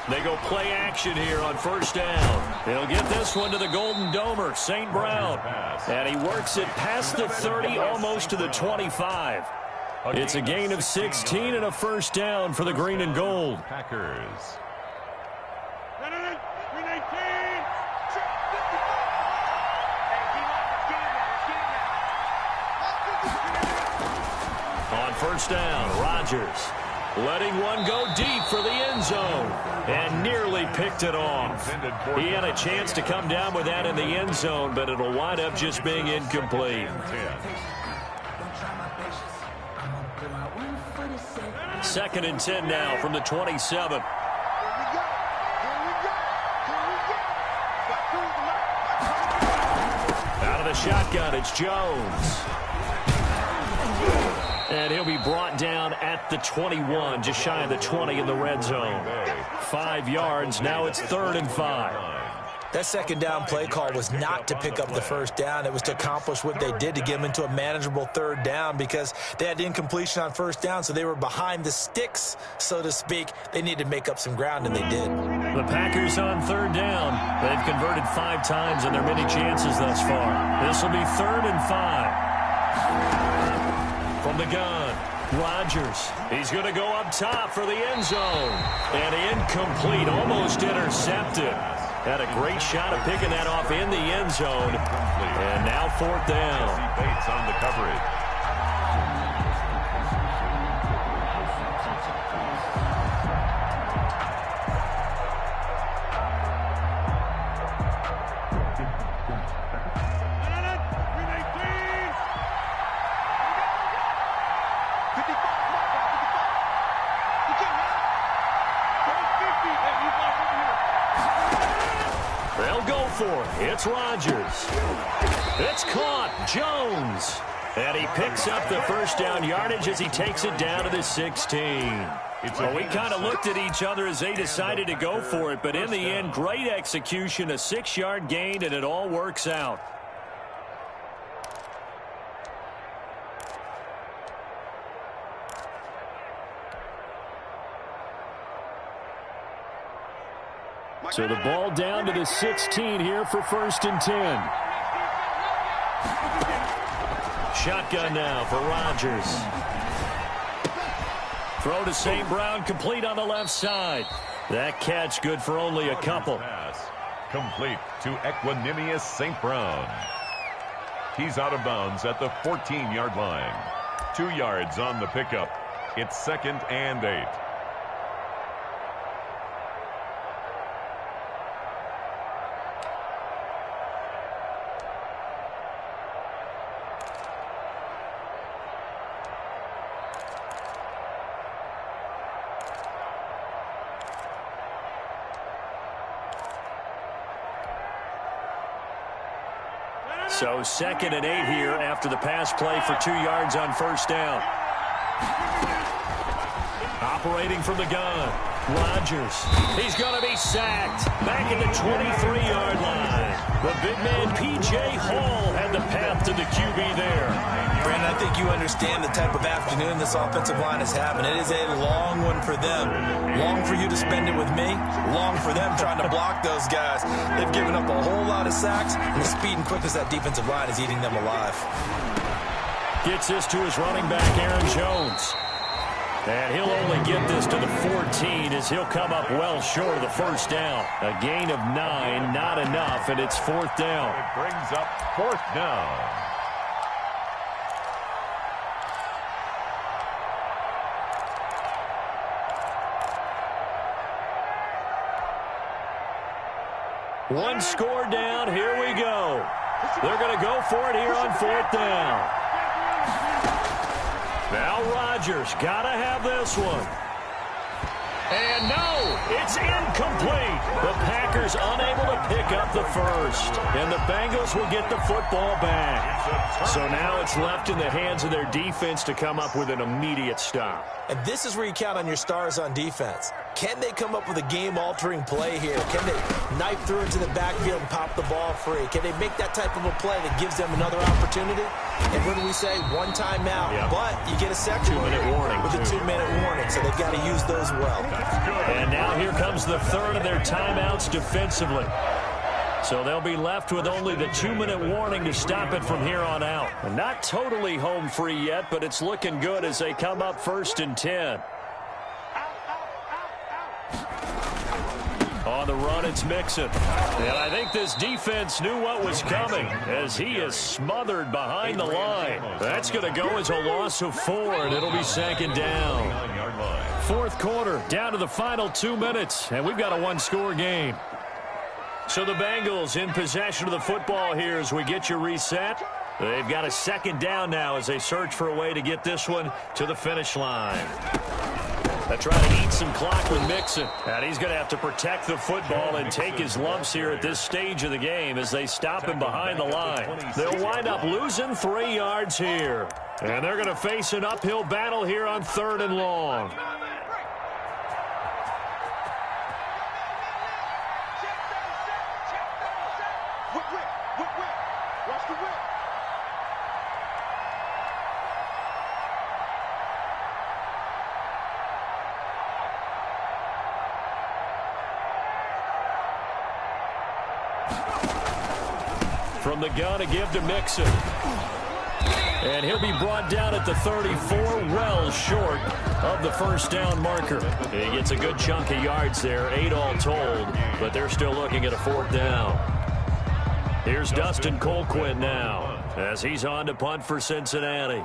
They go play action here on first down. They'll get this one to the Golden Domer, St. Brown. And he works it past the 30, almost to the 25. It's a gain of 16 and a first down for the green and gold. Packers. On first down, Rodgers letting one go deep for the end zone and nearly picked it off. He had a chance to come down with that in the end zone, but it'll wind up just being incomplete. 2nd and 10 now from the 27. Out of the shotgun, it's Jones. And he'll be brought down at the 21, just shy of the 20 in the red zone. 5 yards, now it's 3rd and 5. That second down play call was not to pick up the first down. It was to accomplish what they did to get them into a manageable 3rd down because they had incompletion on 1st down, so they were behind the sticks, so to speak. They needed to make up some ground, and they did. The Packers on 3rd down. They've converted 5 times in their many chances thus far. This will be 3rd and 5. From the gun, Rodgers. He's going to go up top for the end zone. And incomplete, almost intercepted. Had a great shot of picking that off in the end zone. And now 4th down. Bates on the coverage. It's Rodgers. It's caught. Jones. And he picks up the first down yardage as he takes it down to the 16. Well, we kind of looked at each other as they decided to go for it, but in the end, great execution, a 6-yard gain, and it all works out. So the ball down to the 16 here for 1st and 10. Shotgun now for Rodgers. Throw to St. Brown, complete on the left side. That catch good for only a couple. Pass complete to Equanimous St. Brown. He's out of bounds at the 14-yard line. 2 yards on the pickup. It's 2nd and 8. So 2nd and 8 here after the pass play for 2 yards on 1st down. Operating from the gun, Rodgers. He's going to be sacked back at the 23-yard line. The big man, P.J. Hall, had the path to the QB there. Brandon, I think you understand the type of afternoon this offensive line is having. It is a long one for them. Long for you to spend it with me. Long for them trying to block those guys. They've given up a whole lot of sacks, and the speed and quickness of that defensive line is eating them alive. Gets this to his running back, Aaron Jones. And he'll only get this to the 14 as he'll come up well short of the first down. A gain of 9, not enough, and it's 4th down. It brings up 4th down. One score down, here we go. They're going to go for it here on 4th down. Now Rodgers, got to have this one. And no, it's incomplete. The Packers unable to pick up the first. And the Bengals will get the football back. So now it's left in the hands of their defense to come up with an immediate stop. And this is where you count on your stars on defense. Can they come up with a game-altering play here? Can they knife through into the backfield and pop the ball free? Can they make that type of a play that gives them another opportunity? And what do we say? One timeout, but you get a second 2-minute warning with a 2-minute warning, so they've got to use those well. And now here comes the third of their timeouts defensively. So they'll be left with only the 2-minute warning to stop it from here on out. Not totally home free yet, but it's looking good as they come up 1st and 10. On the run, it's Mixon. And I think this defense knew what was coming as he is smothered behind the line. That's going to go as a loss of 4, and it'll be 2nd down. 4th quarter, down to the final 2 minutes, and we've got a 1-score game. So the Bengals in possession of the football here as we get you reset. They've got a 2nd down now as they search for a way to get this one to the finish line. They try to eat some clock with Mixon. And he's going to have to protect the football and take his lumps here at this stage of the game as they stop him behind the line. They'll wind up losing 3 yards here. And they're going to face an uphill battle here on 3rd and long. Watch the whip. From the gun, a give to Mixon. And he'll be brought down at the 34, well short of the first down marker. He gets a good chunk of yards there, 8 all told, but they're still looking at a 4th down. Here's Dustin Colquitt now as he's on to punt for Cincinnati.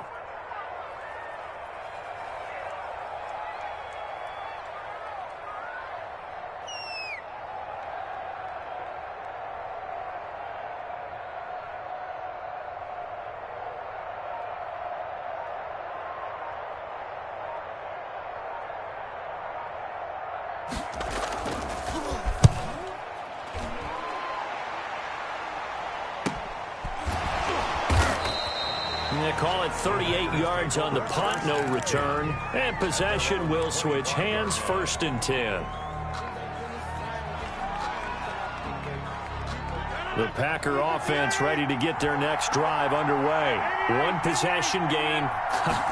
They call it 38 yards on the punt, no return. And possession will switch hands, 1st and 10. The Packer offense ready to get their next drive underway. 1 possession game.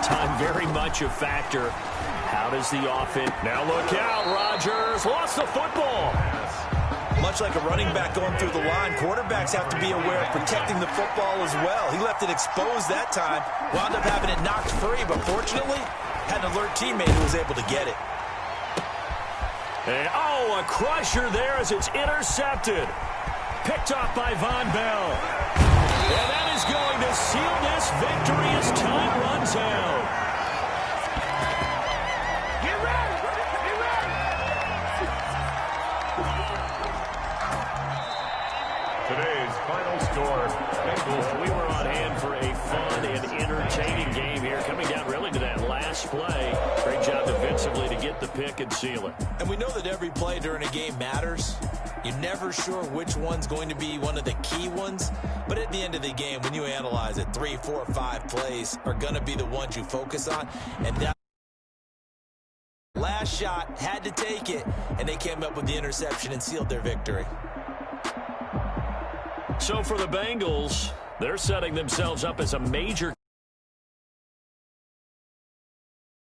Time very much a factor. How does the offense... Now look out, Rodgers lost the football. Much like a running back going through the line, quarterbacks have to be aware of protecting the football as well. He left it exposed that time, wound up having it knocked free, but fortunately, had an alert teammate who was able to get it. And, a crusher there as it's intercepted. Picked off by Von Bell. And that is going to seal this victory as time runs out. Today's final score. Well, we were on hand for a fun and entertaining game here. Coming down really to that last play. Great job defensively to get the pick and seal it. And we know that every play during a game matters. You're never sure which one's going to be one of the key ones. But at the end of the game, when you analyze it, 3, 4, 5 plays are going to be the ones you focus on. And that last shot had to take it. And they came up with the interception and sealed their victory. So for the Bengals, they're setting themselves up as a major